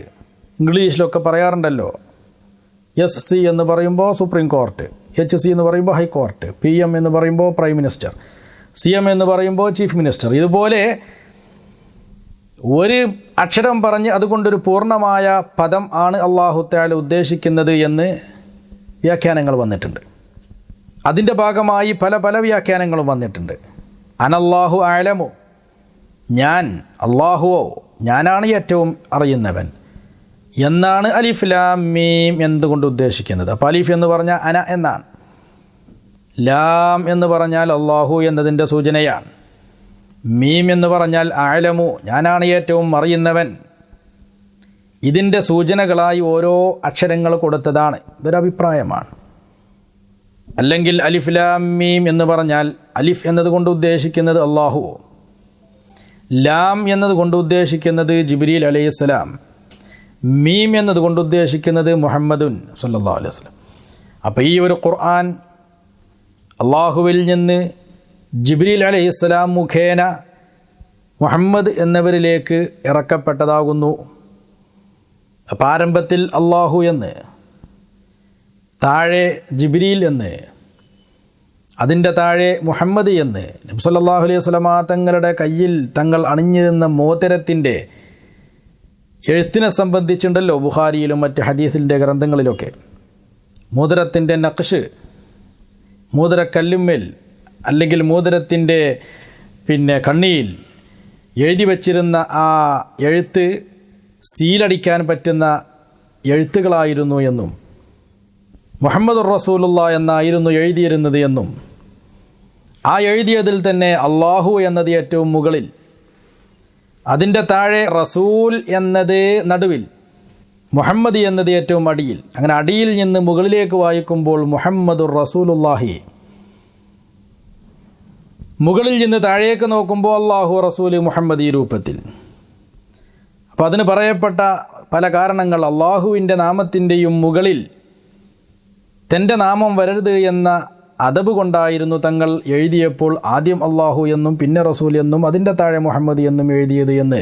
Speaker 1: ഇംഗ്ലീഷിലൊക്കെ പറയാറുണ്ടല്ലോ. SC എന്ന് പറയുമ്പോൾ സുപ്രീം കോർട്ട്, HC എന്ന് പറയുമ്പോൾ ഹൈക്കോർട്ട്, PM എന്ന് പറയുമ്പോൾ പ്രൈം മിനിസ്റ്റർ, CM എന്ന് പറയുമ്പോൾ ചീഫ് മിനിസ്റ്റർ. ഇതുപോലെ ഒരു അക്ഷരം പറഞ്ഞ് അതുകൊണ്ടൊരു പൂർണ്ണമായ പദം ആണ് അല്ലാഹു തആല ഉദ്ദേശിക്കുന്നത് എന്ന് വ്യാഖ്യാനങ്ങൾ വന്നിട്ടുണ്ട്. അതിൻ്റെ ഭാഗമായി പല വ്യാഖ്യാനങ്ങളും വന്നിട്ടുണ്ട്. അനല്ലാഹു അഅലമു, ഞാൻ അല്ലാഹുവോ ഞാനാണ് ഏറ്റവും അറിയുന്നവൻ എന്നാണ് അലിഫ് ലാം മീം എന്തുകൊണ്ട് ഉദ്ദേശിക്കുന്നത്. അപ്പോൾ അലിഫ് എന്ന് പറഞ്ഞാൽ അന എന്നാണ്, ലാം എന്ന് പറഞ്ഞാൽ അല്ലാഹു എന്നതിൻ്റെ സൂചനയാണ്, മീം എന്ന് പറഞ്ഞാൽ അഅലമു ഞാനാണ് ഏറ്റവും അറിയുന്നവൻ. ഇതിൻ്റെ സൂചനകളായി ഓരോ അക്ഷരങ്ങൾ കൊടുത്തതാണ്. ഇതൊരഭിപ്രായമാണ്. അല്ലെങ്കിൽ അലിഫ് ലാം മീം എന്ന് പറഞ്ഞാൽ അലിഫ് എന്നതുകൊണ്ട് ഉദ്ദേശിക്കുന്നത് അല്ലാഹു, ലാം എന്നതുകൊണ്ട് ഉദ്ദേശിക്കുന്നത് ജിബ്രീൽ അലൈഹിസ്സലാം, മീം എന്നതുകൊണ്ട് ഉദ്ദേശിക്കുന്നത് മുഹമ്മദുൻ സല്ലല്ലാഹു അലൈഹി വസല്ലം. അപ്പോൾ ഈ ഒരു ഖുർആൻ അള്ളാഹുവിൽ നിന്ന് ജിബ്രീൽ അലൈഹിസ്സലാം മുഖേന മുഹമ്മദ് എന്നവരിലേക്ക് ഇറക്കപ്പെട്ടതാകുന്നു. അപ്പോൾ ആരംഭത്തിൽ അള്ളാഹു എന്ന്, താഴെ ജിബ്രീൽ എന്ന്, അതിൻ്റെ താഴെ മുഹമ്മദ് എന്ന്. നബി സല്ലല്ലാഹു അലൈഹി വസല്ലമ തങ്ങളുടെ കയ്യിൽ തങ്ങൾ അണിഞ്ഞിരുന്ന മോതിരത്തിൻ്റെ എഴുത്തിനെ സംബന്ധിച്ചുണ്ടല്ലോ ബുഖാരിയിലും മറ്റ് ഹദീസിൻ്റെ ഗ്രന്ഥങ്ങളിലൊക്കെ. മോതിരത്തിൻ്റെ നഖ്ഷ്, മോതിരക്കല്ലുമ്മേൽ അല്ലെങ്കിൽ മോതിരത്തിൻ്റെ കണ്ണിയിൽ എഴുതി വച്ചിരുന്ന ആ എഴുത്ത് സീലടിക്കാൻ പറ്റുന്ന എഴുത്തുകളായിരുന്നു എന്നും മുഹമ്മദുർ റസൂലുള്ളാഹി എന്നായിരുന്നു എഴുതിയിരുന്നത് എന്നും, ആ എഴുതിയതിൽ തന്നെ അള്ളാഹു എന്നത് ഏറ്റവും മുകളിൽ, അതിൻ്റെ താഴെ റസൂൽ എന്നത് നടുവിൽ, മുഹമ്മദ് എന്നത് ഏറ്റവും അടിയിൽ. അങ്ങനെ അടിയിൽ നിന്ന് മുകളിലേക്ക് വായിക്കുമ്പോൾ മുഹമ്മദുർ റസൂലുള്ളാഹി, മുകളിൽ നിന്ന് താഴേക്ക് നോക്കുമ്പോൾ അള്ളാഹു റസൂൽ മുഹമ്മദ് ഈ രൂപത്തിൽ. അപ്പോൾ അതിന് പറയപ്പെട്ട പല കാരണങ്ങൾ. അള്ളാഹുവിൻ്റെ നാമത്തിൻ്റെയും മുകളിൽ തൻ്റെ നാമം വരരുത് എന്ന അദബ് കൊണ്ടായിരുന്നു തങ്ങൾ എഴുതിയപ്പോൾ ആദ്യം അള്ളാഹു എന്നും പിന്നെ റസൂൽ എന്നും അതിൻ്റെ താഴെ മുഹമ്മദ് എന്നും എഴുതിയത് എന്ന്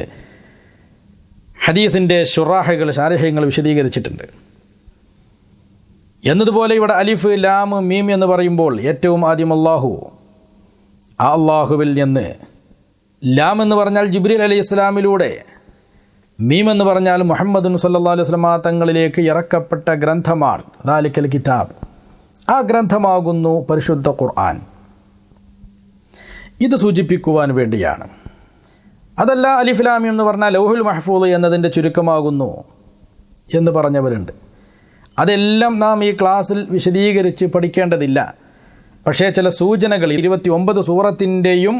Speaker 1: ഹദീസിൻ്റെ ഷാരിഹ്യങ്ങൾ വിശദീകരിച്ചിട്ടുണ്ട്. എന്നതുപോലെ ഇവിടെ അലിഫ് ലാം മീം എന്ന് പറയുമ്പോൾ ഏറ്റവും ആദ്യം അള്ളാഹു, ആ അള്ളാഹുവിൽ നിന്ന്. ലാം എന്ന് പറഞ്ഞാൽ ജിബ്രീൽ അലൈഹി ഇസ്ലാമിലൂടെ, മീം എന്ന് പറഞ്ഞാൽ മുഹമ്മദുൻ സല്ലല്ലാഹു അലൈഹി വസല്ലം തങ്ങളിലേക്ക് ഇറക്കപ്പെട്ട ഗ്രന്ഥമാണ്. ദാലിക്കൽ കിതാബ്, ആ ഗ്രന്ഥമാകുന്നു പരിശുദ്ധ ഖുർആൻ. ഇത് സൂചിപ്പിക്കുവാൻ വേണ്ടിയാണ്. അതല്ല അലിഫ് ലാം എന്ന് പറഞ്ഞാൽ ലൗഹുൽ മഹ്ഫൂദ് എന്നതിൻ്റെ ചുരുക്കമാകുന്നു എന്ന് പറഞ്ഞവരുണ്ട്. അതെല്ലാം നാം ഈ ക്ലാസ്സിൽ വിശദീകരിച്ച് പഠിക്കേണ്ടതില്ല. പക്ഷേ ചില സൂചനകൾ 29 സൂറത്തിൻ്റെയും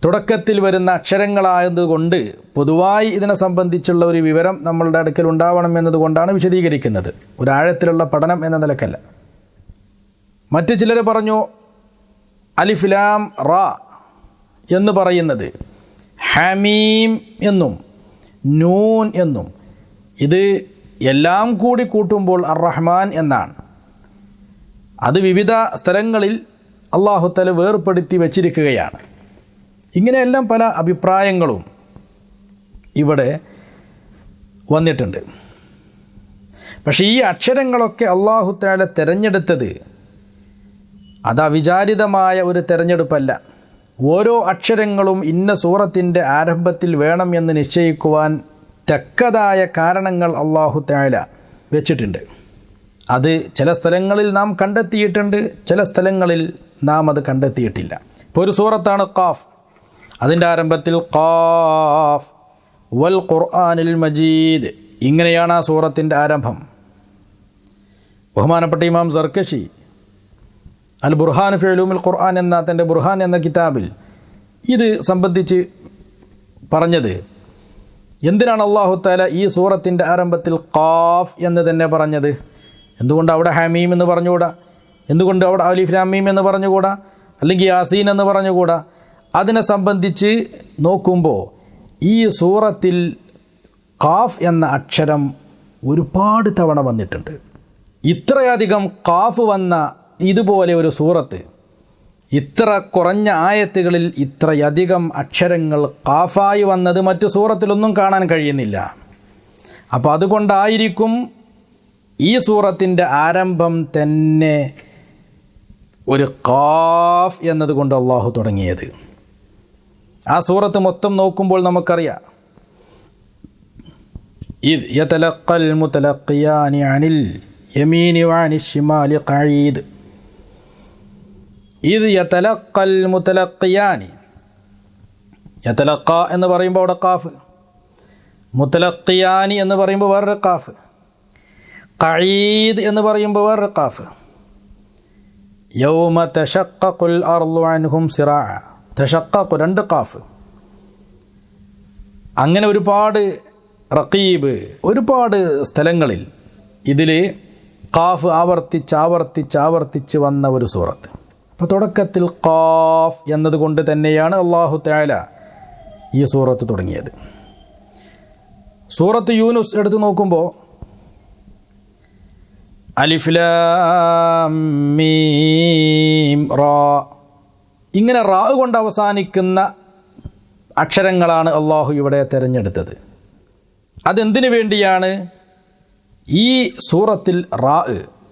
Speaker 1: തുടക്കത്തിൽ വരുന്ന അക്ഷരങ്ങളായതുകൊണ്ട് പൊതുവായി ഇതിനെ സംബന്ധിച്ചുള്ള ഒരു വിവരം നമ്മളുടെ അടുക്കൽ ഉണ്ടാവണം എന്നതുകൊണ്ടാണ് വിശദീകരിക്കുന്നത്, ഒരാഴത്തിലുള്ള പഠനം എന്ന നിലക്കല്ല. മറ്റു ചിലർ പറഞ്ഞു അലിഫ് ലാം റാ എന്ന് പറയുന്നത് ഹമീം എന്നും നൂൻ എന്നും, ഇത് എല്ലാം കൂടി കൂട്ടുമ്പോൾ അർ-റഹ്മാൻ എന്നാണ്. അത് വിവിധ സ്ഥലങ്ങളിൽ അല്ലാഹു തആല വേർപ്പെടുത്തി വച്ചിരിക്കുകയാണ്. ഇങ്ങനെയെല്ലാം പല അഭിപ്രായങ്ങളും ഇവിടെ വന്നിട്ടുണ്ട്. പക്ഷേ ഈ അക്ഷരങ്ങളൊക്കെ അല്ലാഹു തആല തിരഞ്ഞെടുത്തത് അത് അവിചാരിതമായ ഒരു തിരഞ്ഞെടുപ്പല്ല. ഓരോ അക്ഷരങ്ങളും ഇന്ന സൂറത്തിൻ്റെ ആരംഭത്തിൽ വേണം എന്ന് നിശ്ചയിക്കുവാൻ തക്കതായ കാരണങ്ങൾ അല്ലാഹു തആല വെച്ചിട്ടുണ്ട്. അത് ചില സ്ഥലങ്ങളിൽ നാം കണ്ടെത്തിയിട്ടുണ്ട്, ചില സ്ഥലങ്ങളിൽ നാം അത് കണ്ടെത്തിയിട്ടില്ല. ഇപ്പോൾ ഒരു സൂറത്താണ് ഖാഫ്. അതിൻ്റെ ആരംഭത്തിൽ ഖാഫ് വൽ ഖുർആനിൽ മജീദ്, ഇങ്ങനെയാണ് ആ സൂറത്തിൻ്റെ ആരംഭം. ബഹുമാനപ്പെട്ട ഇമാം സർക്കശി അൽ ബുർഹാൻ ഫി ഉലൂമിൽ ഖുർആൻ എന്ന തൻ്റെ ബുർഹാൻ എന്ന കിതാബിൽ ഇത് സംബന്ധിച്ച് പറഞ്ഞത്, എന്തിനാണ് അല്ലാഹു തആല ഈ സൂറത്തിൻ്റെ ആരംഭത്തിൽ ഖാഫ് എന്ന് തന്നെ പറഞ്ഞത്? എന്തുകൊണ്ട് അവിടെ ഹമീം എന്ന് പറഞ്ഞുകൂടാ? എന്തുകൊണ്ട് അവിടെ അലിഫ് ലാം മീം എന്ന് പറഞ്ഞുകൂടാ? അല്ലെങ്കിൽ യാസീൻ എന്ന് പറഞ്ഞുകൂടാ? അതിനെ സംബന്ധിച്ച് നോക്കുമ്പോൾ ഈ സൂറത്തിൽ ഖാഫ് എന്ന അക്ഷരം ഒരുപാട് തവണ വന്നിട്ടുണ്ട്. ഇത്രയധികം ഖാഫ് വന്ന ഇതുപോലെ ഒരു സൂറത്ത്, ഇത്ര കുറഞ്ഞ ആയത്തുകളിൽ ഇത്രയധികം അക്ഷരങ്ങൾ ഖാഫായി വന്നത് മറ്റു സൂറത്തിലൊന്നും കാണാൻ കഴിയുന്നില്ല. അപ്പോൾ അതുകൊണ്ടായിരിക്കും ഈ സൂറത്തിൻ്റെ ആരംഭം തന്നെ ഒരു ഖാഫ് എന്നതുകൊണ്ട് അള്ളാഹു തുടങ്ങിയത്. ആ സൂറത്ത് മൊത്തം നോക്കുമ്പോൾ നമുക്കറിയാം, ഇദ് യതലഖൽ മുതലഖിയാനി അനിൽ യമീനി വഅനിശ് ശിമാലി ഖഈദ്. ഇദ് യതലഖൽ മുതലഖിയാനി, യതലഖ എന്ന് പറയുമ്പോൾ അവിടെ ഖാഫ്, മുതലഖിയാനി എന്ന് പറയുമ്പോൾ വേറൊരു ഖാഫ്, ഖഈദ് എന്ന് പറയുമ്പോൾ വേറൊരു ഖാഫ്. യൗമ തശഖഖുൽ അർളു അൻഹും സിറാഅ, തശഖഖു രണ്ട് ഖാഫ്. അങ്ങനെ ഒരുപാട് റഖീബ്, ഒരുപാട് സ്ഥലങ്ങളിൽ ഇതിൽ ഖാഫ് ആവർത്തിച്ച് വന്ന ഒരു സൂറത്ത്. അപ്പോൾ തുടക്കത്തിൽ ഖാഫ് എന്നതുകൊണ്ട് തന്നെയാണ് അല്ലാഹു തആല ഈ സൂറത്ത് തുടങ്ങിയത്. സൂറത്ത് യൂനുസ് എടുത്തു നോക്കുമ്പോൾ അലിഫ് ലാം മീം റാ, ഇങ്ങനെ റാ കൊണ്ട് അവസാനിക്കുന്ന അക്ഷരങ്ങളാണ് അള്ളാഹു ഇവിടെ തിരഞ്ഞെടുത്തത്. അതെന്തിനു വേണ്ടിയാണ്? ഈ സൂറത്തിൽ റാ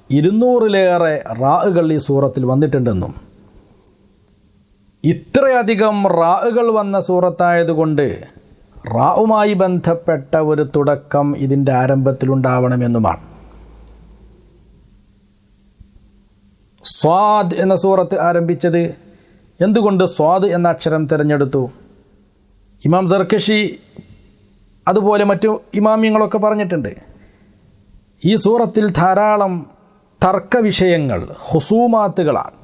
Speaker 1: 200-ലേറെ റാകൾ ഈ സൂറത്തിൽ വന്നിട്ടുണ്ടെന്നും ഇത്രയധികം റാകൾ വന്ന സൂറത്തായതുകൊണ്ട് റാവുമായി ബന്ധപ്പെട്ട ഒരു തുടക്കം ഇതിൻ്റെ ആരംഭത്തിലുണ്ടാവണമെന്നുമാണ്. സ്വാദ് എന്ന സൂറത്ത് ആരംഭിച്ചത് എന്തുകൊണ്ട് സ്വാദ് എന്ന അക്ഷരം തിരഞ്ഞെടുത്തു? ഇമാം സർക്കശി അതുപോലെ മറ്റു ഇമാമിയങ്ങളൊക്കെ പറഞ്ഞിട്ടുണ്ട്, ഈ സൂറത്തിൽ ധാരാളം തർക്ക വിഷയങ്ങൾ, ഹുസൂമാത്തുകളാണ്.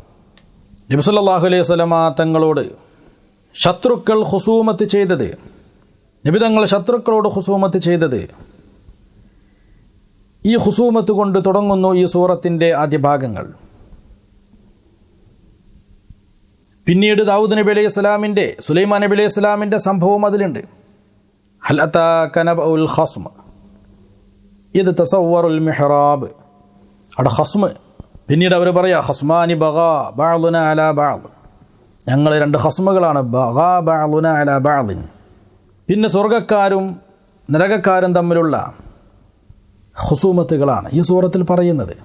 Speaker 1: നബി സല്ലല്ലാഹു അലൈഹി വസല്ലമ തങ്ങളോട് ശത്രുക്കൾ ഹുസൂമത്ത് ചെയ്തത്, നബി തങ്ങൾ ശത്രുക്കളോട് ഹുസൂമത്ത് ചെയ്തത്, ഈ ഹുസൂമത്ത് കൊണ്ട് തുടങ്ങുന്നു ഈ സൂറത്തിൻ്റെ ആദ്യ ഭാഗങ്ങൾ. പിന്നീട് ദാവൂദ് നബി അലൈഹി സ്വലാമിൻ്റെ, സുലൈമാൻ നബി അലൈഹി സ്വലാമിൻ്റെ സംഭവം അതിലുണ്ട്. ഹൽ അതാക നബഉൽ ഖസ്മ ഇത് തസവ്വറുൽ മിഹ്റാബ്, അവിടെ ഖസ്മ്. പിന്നീട് അവർ പറയാ ഖസ്മാനി ബഗാ ബഅളുന അലാ ബഅദ്, ഞങ്ങൾ രണ്ട് ഖസ്മുകളാണ്, ബഗാ ബഅളുന അലാ ബഅദിൻ. പിന്നെ സ്വർഗ്ഗക്കാരും നരകക്കാരും തമ്മിലുള്ള ഖുസൂമത്തുകളാണ് ഈ സൂറത്തിൽ പറയുന്നത്.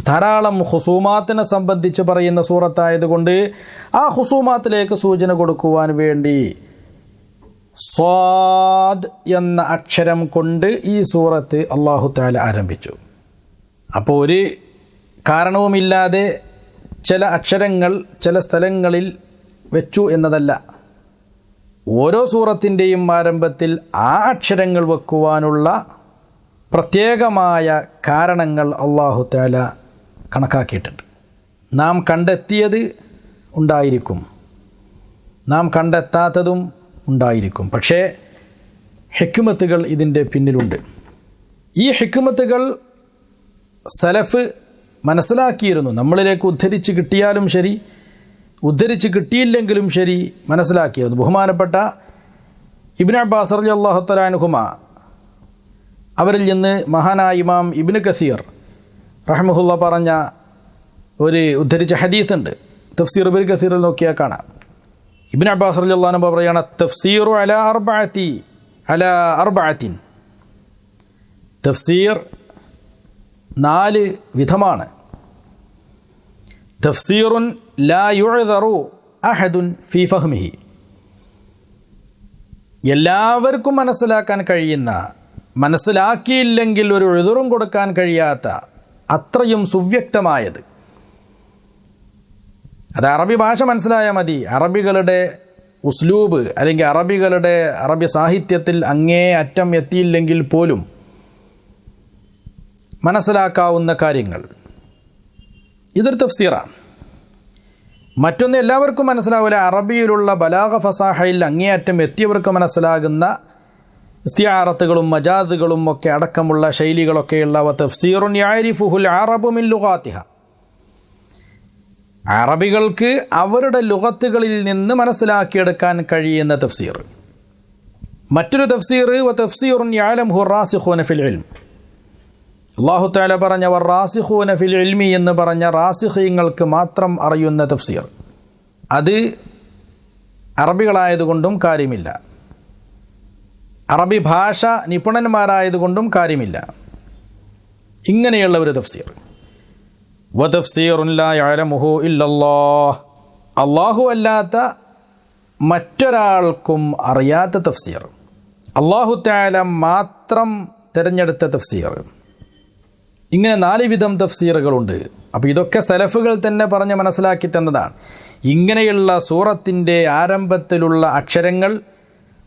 Speaker 1: ധാരാളം ഹുസൂമാത്തിനെ സംബന്ധിച്ച് പറയുന്ന സൂറത്തായതുകൊണ്ട് ആ ഹുസൂമാത്തിലേക്ക് സൂചന കൊടുക്കുവാൻ വേണ്ടി സ്വാദ് എന്ന അക്ഷരം കൊണ്ട് ഈ സൂറത്ത് അല്ലാഹു തആല ആരംഭിച്ചു. അപ്പോൾ ഒരു കാരണവുമില്ലാതെ ചില അക്ഷരങ്ങൾ ചില സ്ഥലങ്ങളിൽ വെച്ചു എന്നതല്ല, ഓരോ സൂറത്തിൻ്റെയും ആരംഭത്തിൽ ആ അക്ഷരങ്ങൾ വെക്കുവാനുള്ള പ്രത്യേകമായ കാരണങ്ങൾ അല്ലാഹു തആല കണക്കാക്കിയിട്ടുണ്ട്. നാം കണ്ടെത്തിയത് ഉണ്ടായിരിക്കും, നാം കണ്ടെത്താത്തതും ഉണ്ടായിരിക്കും. പക്ഷേ ഹിക്മത്തുകൾ ഇതിൻ്റെ പിന്നിലുണ്ട്. ഈ ഹിക്മത്തുകൾ സലഫ് മനസ്സിലാക്കിയിരുന്നു. നമ്മളിലേക്ക് ഉദ്ധരിച്ച് കിട്ടിയാലും ശരി, ഉദ്ധരിച്ച് കിട്ടിയില്ലെങ്കിലും ശരി മനസ്സിലാക്കിയിരുന്നു. ബഹുമാനപ്പെട്ട ഇബ്നു അബ്ബാസ് റളിയല്ലാഹു തആല അൻഹുമാ അവരിൽ നിന്ന് മഹാനായ ഇമാം ഇബ്നു കസീർ റഹ്മഹുല്ലാ പറഞ്ഞ ഒരു ഉദ്ധരിച്ച ഹദീസുണ്ട്. തഫ്സീർ ഇബ്നു കസീറിൽ നോക്കിയാൽ കാണാം. ഇബ്നു അബ്ബാസ് റളിയല്ലാഹു അൻഹു പറയാണ്, തഫ്സീറു അലാ അർബഅത്തിൻ, തഫ്സീർ 4 വിധമാണ്. തഫ്സീറുൻ ലാ യുഅ്ദറു അഹദുൻ ഫീ ഫഹ്മിഹി, എല്ലാവർക്കും മനസ്സിലാക്കാൻ കഴിയുന്ന, മനസ്സിലാക്കിയില്ലെങ്കിൽ ഒരു ഉഴുതുറും കൊടുക്കാൻ കഴിയാത്ത അത്രയും സുവ്യക്തമായത്. അത് അറബി ഭാഷ മനസ്സിലായാൽ മതി. അറബികളുടെ ഉസ്ലൂബ് അല്ലെങ്കിൽ അറബി സാഹിത്യത്തിൽ അങ്ങേ അറ്റം എത്തിയില്ലെങ്കിൽ പോലും മനസ്സിലാക്കാവുന്ന കാര്യങ്ങൾ. ഇതൊരു തഫ്സീറാണ്. മറ്റൊന്ന് എല്ലാവർക്കും മനസ്സിലാവില്ല. അറബിയിലുള്ള ബലാഗ ഫസാഹയിൽ അങ്ങേയറ്റം എത്തിയവർക്ക് മനസ്സിലാകുന്ന ഇസ്തിആറത്തുകളും മജാസുകളും ഒക്കെ അടക്കമുള്ള ശൈലികളൊക്കെയുള്ള തഫ്സീറുൻ യഅരിഫുൽ അറബു മിൻ ലുഗാതിഹ, അറബികൾക്ക് അവരുടെ ലുഗത്തുകളിൽ നിന്ന് മനസ്സിലാക്കിയെടുക്കാൻ കഴിയുന്ന തഫ്സീർ. മറ്റൊരു തഫ്സീർ തഫ്സീറുൻ യഅലമുഹു റാസിഖൂന ഫിൽ ഇൽം. അല്ലാഹു തആല പറഞ്ഞ വറാസിഖൂന ഫിൽ ഇൽമി എന്ന് പറഞ്ഞ റാസിഖീങ്ങൾക്ക് മാത്രം അറിയുന്ന തഫ്സീർ. അത് അറബികളായതുകൊണ്ടും കാര്യമില്ല, അറബി ഭാഷ നിപുണന്മാരായതുകൊണ്ടും കാര്യമില്ല. ഇങ്ങനെയുള്ള ഒരു തഫ്സീർ. വതഫ്സീറുൻ ലാ യഅലമുഹു ഇല്ലല്ലാഹ്, അല്ലാഹു അല്ലാത്ത മറ്റൊരാൾക്കും അറിയാത്ത തഫ്സീർ, അല്ലാഹു തആല മാത്രം തിരഞ്ഞെടുത്ത തഫ്സീർ. ഇങ്ങനെ 4 വിധം തഫ്സീറുകളുണ്ട്. അപ്പോൾ ഇതൊക്കെ സലഫുകൾ തന്നെ പറഞ്ഞ് മനസ്സിലാക്കി തന്നതാണ്. ഇങ്ങനെയുള്ള സൂറത്തിൻ്റെ ആരംഭത്തിലുള്ള അക്ഷരങ്ങൾ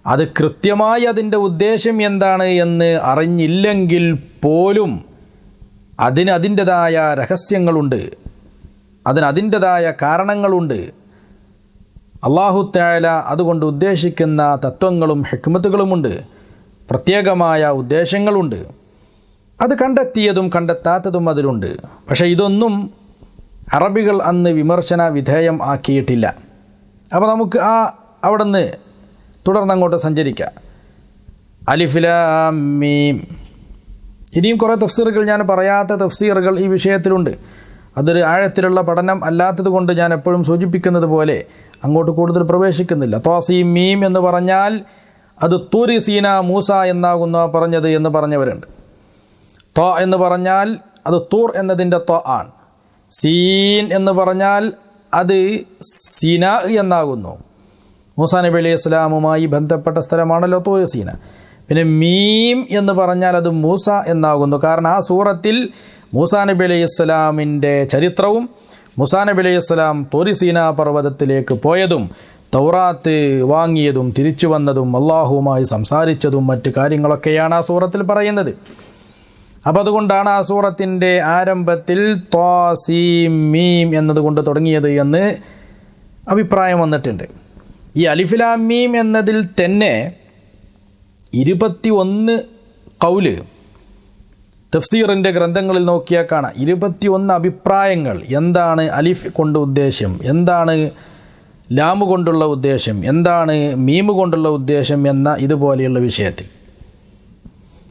Speaker 1: അത് കൃത്യമായി അതിൻ്റെ ഉദ്ദേശം എന്താണ് എന്ന് അറിഞ്ഞില്ലെങ്കിൽ പോലും അതിൻ്റെതായ രഹസ്യങ്ങളുണ്ട്, അതിൻ്റെതായ കാരണങ്ങളുണ്ട്. അല്ലാഹു തആല അതുകൊണ്ട് ഉദ്ദേശിക്കുന്ന തത്വങ്ങളും ഹിക്മത്തുകളുമുണ്ട്, പ്രത്യേകമായ ഉദ്ദേശങ്ങളുണ്ട്. അത് കണ്ടെത്തിയതും കണ്ടെത്താത്തതും അതിലുണ്ട്. പക്ഷേ ഇതൊന്നും അറബികൾ അന്ന് വിമർശന വിധേയം ആക്കിയിട്ടില്ല. അപ്പോൾ നമുക്ക് അവിടെ നിന്ന് തുടർന്നങ്ങോട്ട് സഞ്ചരിക്കാം. അലിഫ് ലാം മീം. ഇനിയും കുറേ തഫ്സീറുകൾ, ഞാൻ പറയാത്ത തഫ്സീറുകൾ ഈ വിഷയത്തിലുണ്ട്. അതൊരു ആഴത്തിലുള്ള പഠനം അല്ലാത്തത് കൊണ്ട് ഞാൻ എപ്പോഴും സൂചിപ്പിക്കുന്നത് പോലെ അങ്ങോട്ട് കൂടുതൽ പ്രവേശിക്കുന്നില്ല. ത്വാസീം മീം എന്ന് പറഞ്ഞാൽ അത് തൂരി സീന മൂസ എന്നാകുന്ന പറഞ്ഞത് എന്ന് പറഞ്ഞവരുണ്ട്. ത്വ എന്ന് പറഞ്ഞാൽ അത് തൂർ എന്നതിൻ്റെ ത്വ ആണ്. സീൻ എന്ന് പറഞ്ഞാൽ അത് സീന എന്നാകുന്നു. മൂസാ നബി അലൈഹി സ്വലാമുമായി ബന്ധപ്പെട്ട സ്ഥലമാണല്ലോ തൂർ സീന. പിന്നെ മീം എന്ന് പറഞ്ഞാൽ അത് മൂസ എന്നാകുന്നു. കാരണം ആ സൂറത്തിൽ മൂസാ നബി അലൈഹി സ്വലാമിൻ്റെ ചരിത്രവും മൂസാ നബി അലൈഹി സ്വലാം തൂർ സീന പർവ്വതത്തിലേക്ക് പോയതും തൗറാത്ത് വാങ്ങിയതും തിരിച്ചു വന്നതും അള്ളാഹുവുമായി സംസാരിച്ചതും മറ്റു കാര്യങ്ങളൊക്കെയാണ് ആ സൂറത്തിൽ പറയുന്നത്. അപ്പോൾ അതുകൊണ്ടാണ് ആ സൂറത്തിൻ്റെ ആരംഭത്തിൽ ത്വാസീം മീം എന്നതുകൊണ്ട് തുടങ്ങിയത് എന്ന് അഭിപ്രായം വന്നിട്ടുണ്ട്. ഈ അലിഫ് ലാം മീം എന്നതിൽ തന്നെ 21 ഖൗല് തഫ്സീറിൻ്റെ ഗ്രന്ഥങ്ങളിൽ നോക്കിയാൽ കാണാം. 21 അഭിപ്രായങ്ങൾ. എന്താണ് അലിഫ് കൊണ്ട് ഉദ്ദേശം, എന്താണ് ലാമ് കൊണ്ടുള്ള ഉദ്ദേശം, എന്താണ് മീമ് കൊണ്ടുള്ള ഉദ്ദേശം എന്ന ഇതുപോലെയുള്ള വിഷയത്തിൽ.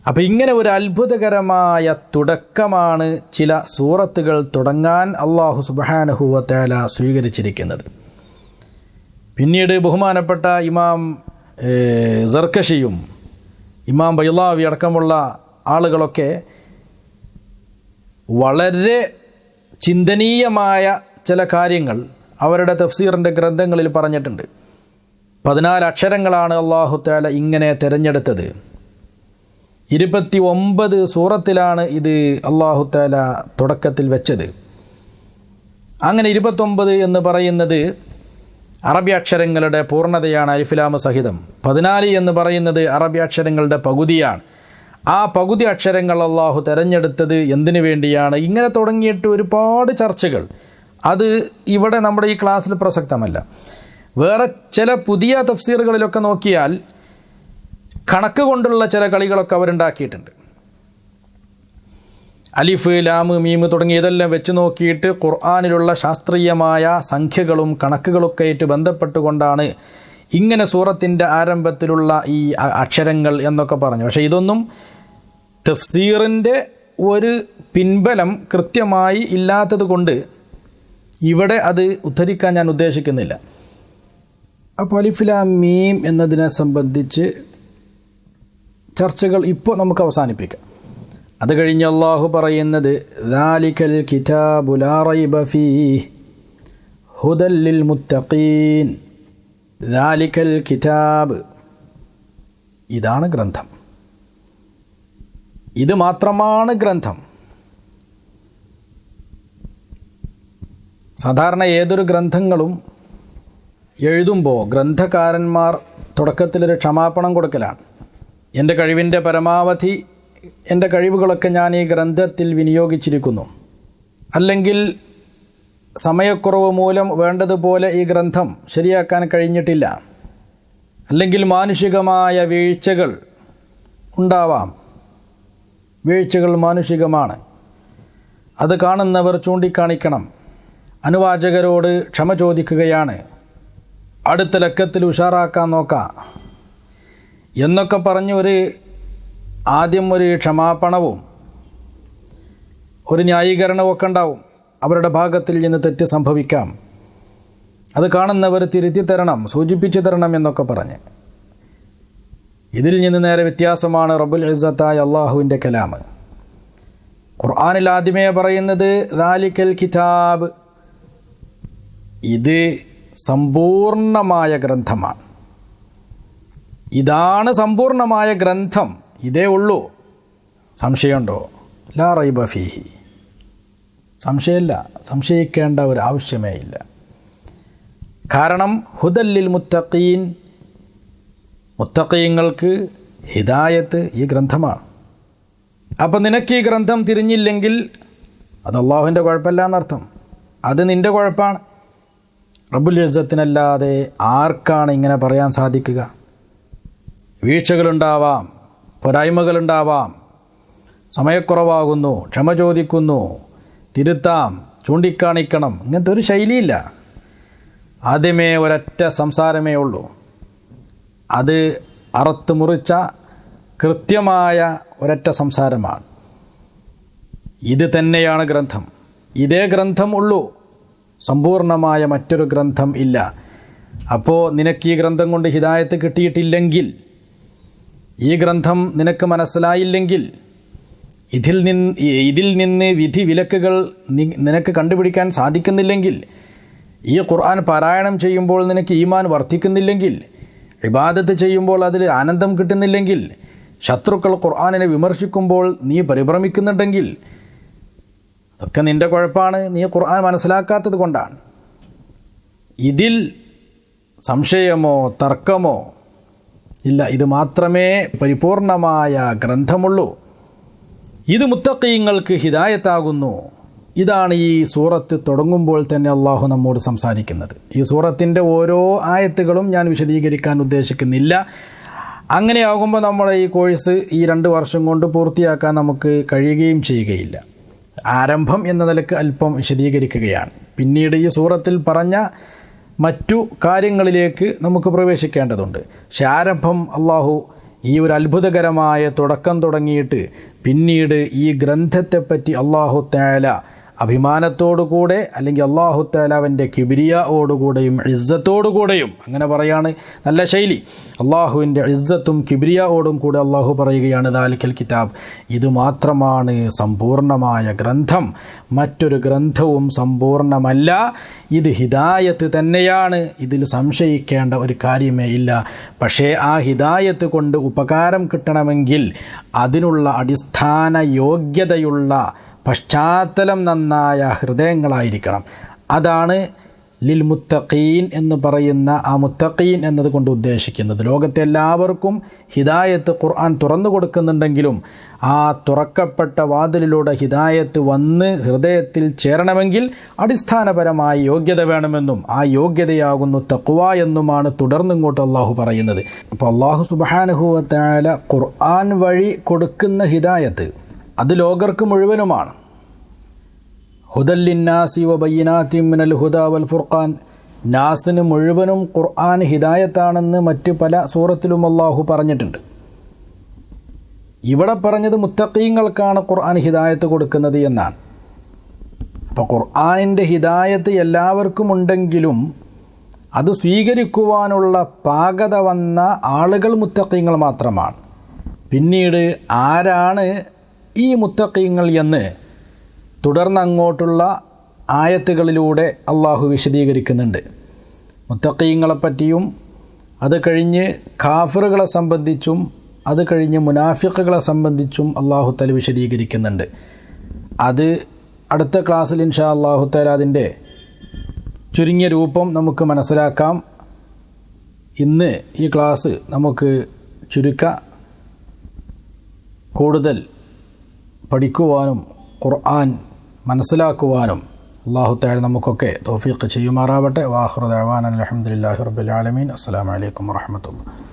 Speaker 1: അപ്പോൾ ഇങ്ങനെ ഒരു അത്ഭുതകരമായ തുടക്കമാണ് ചില സൂറത്തുകൾ തുടങ്ങാൻ അല്ലാഹു സുബ്ഹാനഹു വ തആല സ്വീകരിച്ചിരിക്കുന്നത്. പിന്നീട് ബഹുമാനപ്പെട്ട ഇമാം സർക്കശിയും ഇമാം ബൈളാവി അടക്കമുള്ള ആളുകളൊക്കെ വളരെ ചിന്തനീയമായ ചില കാര്യങ്ങൾ അവരുടെ തഫ്സീറിൻ്റെ ഗ്രന്ഥങ്ങളിൽ പറഞ്ഞിട്ടുണ്ട്. 14 അക്ഷരങ്ങളാണ് അല്ലാഹു തആല ഇങ്ങനെ തിരഞ്ഞെടുത്തത്. 29 സൂറത്തിലാണ് ഇത് അല്ലാഹു തആല തുടക്കത്തിൽ വെച്ചത്. അങ്ങനെ 29 എന്ന് പറയുന്നത് അറബി അക്ഷരങ്ങളുടെ പൂർണ്ണതയാണ്, അലിഫ് ലാം സഹിതം. 14 എന്ന് പറയുന്നത് അറബി അക്ഷരങ്ങളുടെ പകുതിയാണ്. ആ പകുതി അക്ഷരങ്ങൾ അല്ലാഹു തിരഞ്ഞെടുത്തത് എന്തിനു വേണ്ടിയാണ്? ഇങ്ങനെ തുടങ്ങിയിട്ട് ഒരുപാട് ചർച്ചകൾ. അത് ഇവിടെ നമ്മുടെ ഈ ക്ലാസ്സിൽ പ്രസക്തമല്ല. വേറെ ചില പുതിയ തഫ്സീറുകളിലൊക്കെ നോക്കിയാൽ കണക്ക് കൊണ്ടുള്ള ചില കളികളൊക്കെ അവരുണ്ടാക്കിയിട്ടുണ്ട്. അലിഫ് ലാമ് മീമ് തുടങ്ങി ഇതെല്ലാം വെച്ച് നോക്കിയിട്ട് ഖുർആനിലുള്ള ശാസ്ത്രീയമായ സംഖ്യകളും കണക്കുകളൊക്കെ ആയിട്ട് ബന്ധപ്പെട്ടുകൊണ്ടാണ് ഇങ്ങനെ സൂറത്തിൻ്റെ ആരംഭത്തിലുള്ള ഈ അക്ഷരങ്ങൾ എന്നൊക്കെ പറഞ്ഞു. പക്ഷേ ഇതൊന്നും തഫ്സീറിൻ്റെ ഒരു പിൻബലം കൃത്യമായി ഇല്ലാത്തത് കൊണ്ട് ഇവിടെ അത് ഉദ്ധരിക്കാൻ ഞാൻ ഉദ്ദേശിക്കുന്നില്ല. അപ്പോൾ അലിഫ് ലാം മീം എന്നതിനെ സംബന്ധിച്ച് ചർച്ചകൾ ഇപ്പോൾ നമുക്ക് അവസാനിപ്പിക്കാം. അത് കഴിഞ്ഞ് അല്ലാഹു പറയുന്നത് ദാലികൽ കിതാബു ലാ റൈബ ഫീഹി ഹുദൽ ലിൽ മുത്തഖീൻ. ദാലികൽ കിതാബ്, ഇതാണ് ഗ്രന്ഥം, ഇത് മാത്രമാണ് ഗ്രന്ഥം. സാധാരണ ഏതൊരു ഗ്രന്ഥങ്ങളും എഴുതുമ്പോൾ ഗ്രന്ഥകാരന്മാർ തുടക്കത്തിലൊരു ക്ഷമാപണം കൊടുക്കലാണ്. എൻ്റെ കഴിവിൻ്റെ പരമാവധി എൻ്റെ കഴിവുകളൊക്കെ ഞാൻ ഈ ഗ്രന്ഥത്തിൽ വിനിയോഗിച്ചിരിക്കുന്നു, അല്ലെങ്കിൽ സമയക്കുറവ് മൂലം വേണ്ടതുപോലെ ഈ ഗ്രന്ഥം ശരിയാക്കാൻ കഴിഞ്ഞിട്ടില്ല, അല്ലെങ്കിൽ മാനുഷികമായ വീഴ്ചകൾ ഉണ്ടാവാം. വീഴ്ചകൾ മാനുഷികമാണ്, അത് കാണുന്നവർ ചൂണ്ടിക്കാണിക്കണം. അനുവാചകരോട് ക്ഷമ ചോദിക്കുകയാണ്, അടുത്ത ലക്കത്തിൽ ഉഷാറാക്കാൻ നോക്കാം എന്നൊക്കെ പറഞ്ഞ് ആദ്യം ഒരു ക്ഷമാപണവും ഒരു ന്യായീകരണവും ഒക്കെ ഉണ്ടാവും. അവരുടെ ഭാഗത്തിൽ നിന്ന് തെറ്റ് സംഭവിക്കാം, അത് കാണുന്നവർ തിരുത്തി തരണം, സൂചിപ്പിച്ചു തരണം എന്നൊക്കെ പറഞ്ഞ്. ഇതിൽ നിന്ന് നേരെ വ്യത്യാസമാണ് റബ്ബുൽ ഇസ്സത്തായ അള്ളാഹുവിൻ്റെ കലാം. ഖുർആനിൽ ആദ്യമേ പറയുന്നത് ദാലിക്കൽ കിതാബ്, ഇത് സമ്പൂർണമായ ഗ്രന്ഥമാണ്, ഇതാണ് സമ്പൂർണമായ ഗ്രന്ഥം, ഇതേ ഉള്ളൂ. സംശയമുണ്ടോ? ലാ റൈബ ഫീഹി, സംശയമില്ല, സംശയിക്കേണ്ട ഒരു ആവശ്യമേ ഇല്ല. കാരണം ഹുദല്ലിൽ മുത്തഖീൻ, മുത്തഖീങ്ങൾക്ക് ഹിദായത്ത് ഈ ഗ്രന്ഥമാണ്. അപ്പം നിനക്ക് ഈ ഗ്രന്ഥം തിരിഞ്ഞില്ലെങ്കിൽ അത് അള്ളാഹുവിൻ്റെ കുഴപ്പമില്ല എന്നർത്ഥം, അത് നിൻ്റെ കുഴപ്പമാണ്. റബ്ബുൽ ഇസ്സത്തിനല്ലാതെ ആർക്കാണ് ഇങ്ങനെ പറയാൻ സാധിക്കുക? വീഴ്ചകളുണ്ടാവാം, പോരായ്മകളുണ്ടാവാം, സമയക്കുറവാകുന്നു, ക്ഷമ ചോദിക്കുന്നു, തിരുത്താം, ചൂണ്ടിക്കാണിക്കണം, ഇങ്ങനത്തെ ഒരു ശൈലിയില്ല. ആദ്യമേ ഒരൊറ്റ സംസാരമേ ഉള്ളൂ, അത് അറുത്ത് മുറിച്ച കൃത്യമായ ഒരൊറ്റ സംസാരമാണ്. ഇത് തന്നെയാണ് ഗ്രന്ഥം, ഇതേ ഗ്രന്ഥം ഉള്ളൂ, സമ്പൂർണമായ മറ്റൊരു ഗ്രന്ഥം ഇല്ല. അപ്പോൾ നിനക്ക് ഈ ഗ്രന്ഥം കൊണ്ട് ഹിദായത്ത് കിട്ടിയിട്ടില്ലെങ്കിൽ, ഈ ഗ്രന്ഥം നിനക്ക് മനസ്സിലായില്ലെങ്കിൽ, ഇതിൽ നിന്ന് വിധി വിലക്കുകൾ നിനക്ക് കണ്ടുപിടിക്കാൻ സാധിക്കുന്നില്ലെങ്കിൽ, ഈ ഖുർആൻ പാരായണം ചെയ്യുമ്പോൾ നിനക്ക് ഈമാൻ വർദ്ധിക്കുന്നില്ലെങ്കിൽ, ഇബാദത്ത് ചെയ്യുമ്പോൾ അതിൽ ആനന്ദം കിട്ടുന്നില്ലെങ്കിൽ, ശത്രുക്കൾ ഖുർആനിനെ വിമർശിക്കുമ്പോൾ നീ പരിഭ്രമിക്കുന്നുണ്ടെങ്കിൽ, അതൊക്കെ നിൻ്റെ കുഴപ്പമാണ്, നീ ഖുർആൻ മനസ്സിലാക്കാത്തത് കൊണ്ടാണ്. ഇതിൽ സംശയമോ തർക്കമോ ഇല്ല, ഇത് മാത്രമേ പരിപൂർണമായ ഗ്രന്ഥമുള്ളൂ. ഇത് മുത്തഖീങ്ങൾക്ക് ഹിദായത്താകുന്നു. ഇതാണ് ഈ സൂറത്ത് തുടങ്ങുമ്പോൾ തന്നെ അള്ളാഹു നമ്മോട് സംസാരിക്കുന്നത്. ഈ സൂറത്തിൻ്റെ ഓരോ ആയത്തുകളും ഞാൻ വിശദീകരിക്കാൻ ഉദ്ദേശിക്കുന്നില്ല. അങ്ങനെയാകുമ്പോൾ നമ്മുടെ ഈ കോഴ്സ് ഈ 2 വർഷം കൊണ്ട് പൂർത്തിയാക്കാൻ നമുക്ക് കഴിയുകയും ചെയ്യുകയില്ല. ആരംഭം എന്ന നിലക്ക് അല്പം വിശദീകരിക്കുകയാണ്. പിന്നീട് ഈ സൂറത്തിൽ പറഞ്ഞ മറ്റു കാര്യങ്ങളിലേക്ക് നമുക്ക് പ്രവേശിക്കേണ്ടതുണ്ട്. പക്ഷെ ആരംഭം അള്ളാഹു ഈ ഒരു അത്ഭുതകരമായ തുടക്കം തുടങ്ങിയിട്ട് പിന്നീട് ഈ ഗ്രന്ഥത്തെപ്പറ്റി അള്ളാഹു തആല അഭിമാനത്തോടുകൂടെ, അല്ലെങ്കിൽ അള്ളാഹു തആല അവൻ്റെ കിബ്രിയാഓടുകൂടെയും ഇസ്സത്തോടുകൂടെയും, അങ്ങനെ പറയാണ് നല്ല ശൈലി, അള്ളാഹുവിൻ്റെ ഇസ്സത്തും കിബ്രിയാഓടും കൂടെ അള്ളാഹു പറയുകയാണ് ദാലിക്കൽ കിതാബ്, ഇത് മാത്രമാണ് സമ്പൂർണമായ ഗ്രന്ഥം, മറ്റൊരു ഗ്രന്ഥവും സമ്പൂർണമല്ല, ഇത് ഹിദായത്ത് തന്നെയാണ്, ഇതിൽ സംശയിക്കേണ്ട ഒരു കാര്യമേ ഇല്ല. പക്ഷേ ആ ഹിദായത്ത് കൊണ്ട് ഉപകാരം കിട്ടണമെങ്കിൽ അതിനുള്ള അടിസ്ഥാന യോഗ്യതയുള്ള പശ്ചാത്തലം നന്നായ ഹൃദയങ്ങളായിരിക്കണം. അതാണ് ലിൽ മുത്തഖീൻ എന്ന് പറയുന്ന ആ മുത്തഖീൻ എന്നതുകൊണ്ട് ഉദ്ദേശിക്കുന്നത്. ലോകത്തെ എല്ലാവർക്കും ഹിദായത്ത് ഖുർആൻ തുറന്നു കൊടുക്കുന്നുണ്ടെങ്കിലും ആ തുറക്കപ്പെട്ട വാതിലിലൂടെ ഹിദായത്ത് വന്ന് ഹൃദയത്തിൽ ചേരണമെങ്കിൽ അടിസ്ഥാനപരമായ യോഗ്യത വേണമെന്നും ആ യോഗ്യതയാകുന്നു തഖ്വ എന്നുമാണ് തുടർന്നിങ്ങോട്ട് അള്ളാഹു പറയുന്നത്. അപ്പോൾ അള്ളാഹു സുബ്ഹാനഹു വ തആല ഖുർആൻ വഴി കൊടുക്കുന്ന ഹിദായത്ത് അത് ലോകർക്ക് മുഴുവനുമാണ്. ഹുദല്ലിന്നാസി വ ബയ്യിനാത്തിൻ മിനൽ ഹുദാ വൽ ഫുർഖാൻ, നാസിന് മുഴുവനും ഖുർആൻ ഹിദായത്താണെന്ന് മറ്റ് പല സൂറത്തിലും അള്ളാഹു പറഞ്ഞിട്ടുണ്ട്. ഇവിടെ പറഞ്ഞത് മുത്തഖീങ്ങൾക്കാണ് ഖുർആൻ ഹിദായത്ത് കൊടുക്കുന്നത് എന്നാണ്. അപ്പോൾ ഖുർആനിൻ്റെ ഹിദായത്ത് എല്ലാവർക്കും ഉണ്ടെങ്കിലും അത് സ്വീകരിക്കുവാനുള്ള പാകത വന്ന ആളുകൾ മുത്തഖീങ്ങൾ മാത്രമാണ്. പിന്നീട് ആരാണ് ഈ മുത്തഖീങ്ങൾ എന്ന് തുടർന്ന് അങ്ങോട്ടുള്ള ആയത്തുകളിലൂടെ അള്ളാഹു വിശദീകരിക്കുന്നുണ്ട്. മുത്തഖീങ്ങളെപ്പറ്റിയും അത് കഴിഞ്ഞ് കാഫിറുകളെ സംബന്ധിച്ചും അത് കഴിഞ്ഞ് മുനാഫിഖുകളെ സംബന്ധിച്ചും അള്ളാഹു തആല വിശദീകരിക്കുന്നുണ്ട്. അത് അടുത്ത ക്ലാസ്സിൽ ഇൻഷാ അല്ലാഹു തആല അതിൻ്റെ ചുരുങ്ങിയ രൂപം നമുക്ക് മനസ്സിലാക്കാം. ഇന്ന് ഈ ക്ലാസ് നമുക്ക് കൂടുതൽ പഠിക്കുവാനും ഖുർആൻ മനസ്സിലാക്കുവാനും അല്ലാഹു തആല നമുക്കൊക്കെ തൗഫീഖ് ചെയ്യുമാറാവട്ടെ. വാഖിറു ദഅവാന അൽഹംദുലില്ലാഹി റബ്ബിൽ ആലമീൻ. അസ്സലാമു അലൈക്കും വറഹ്മത്തുള്ളാഹി.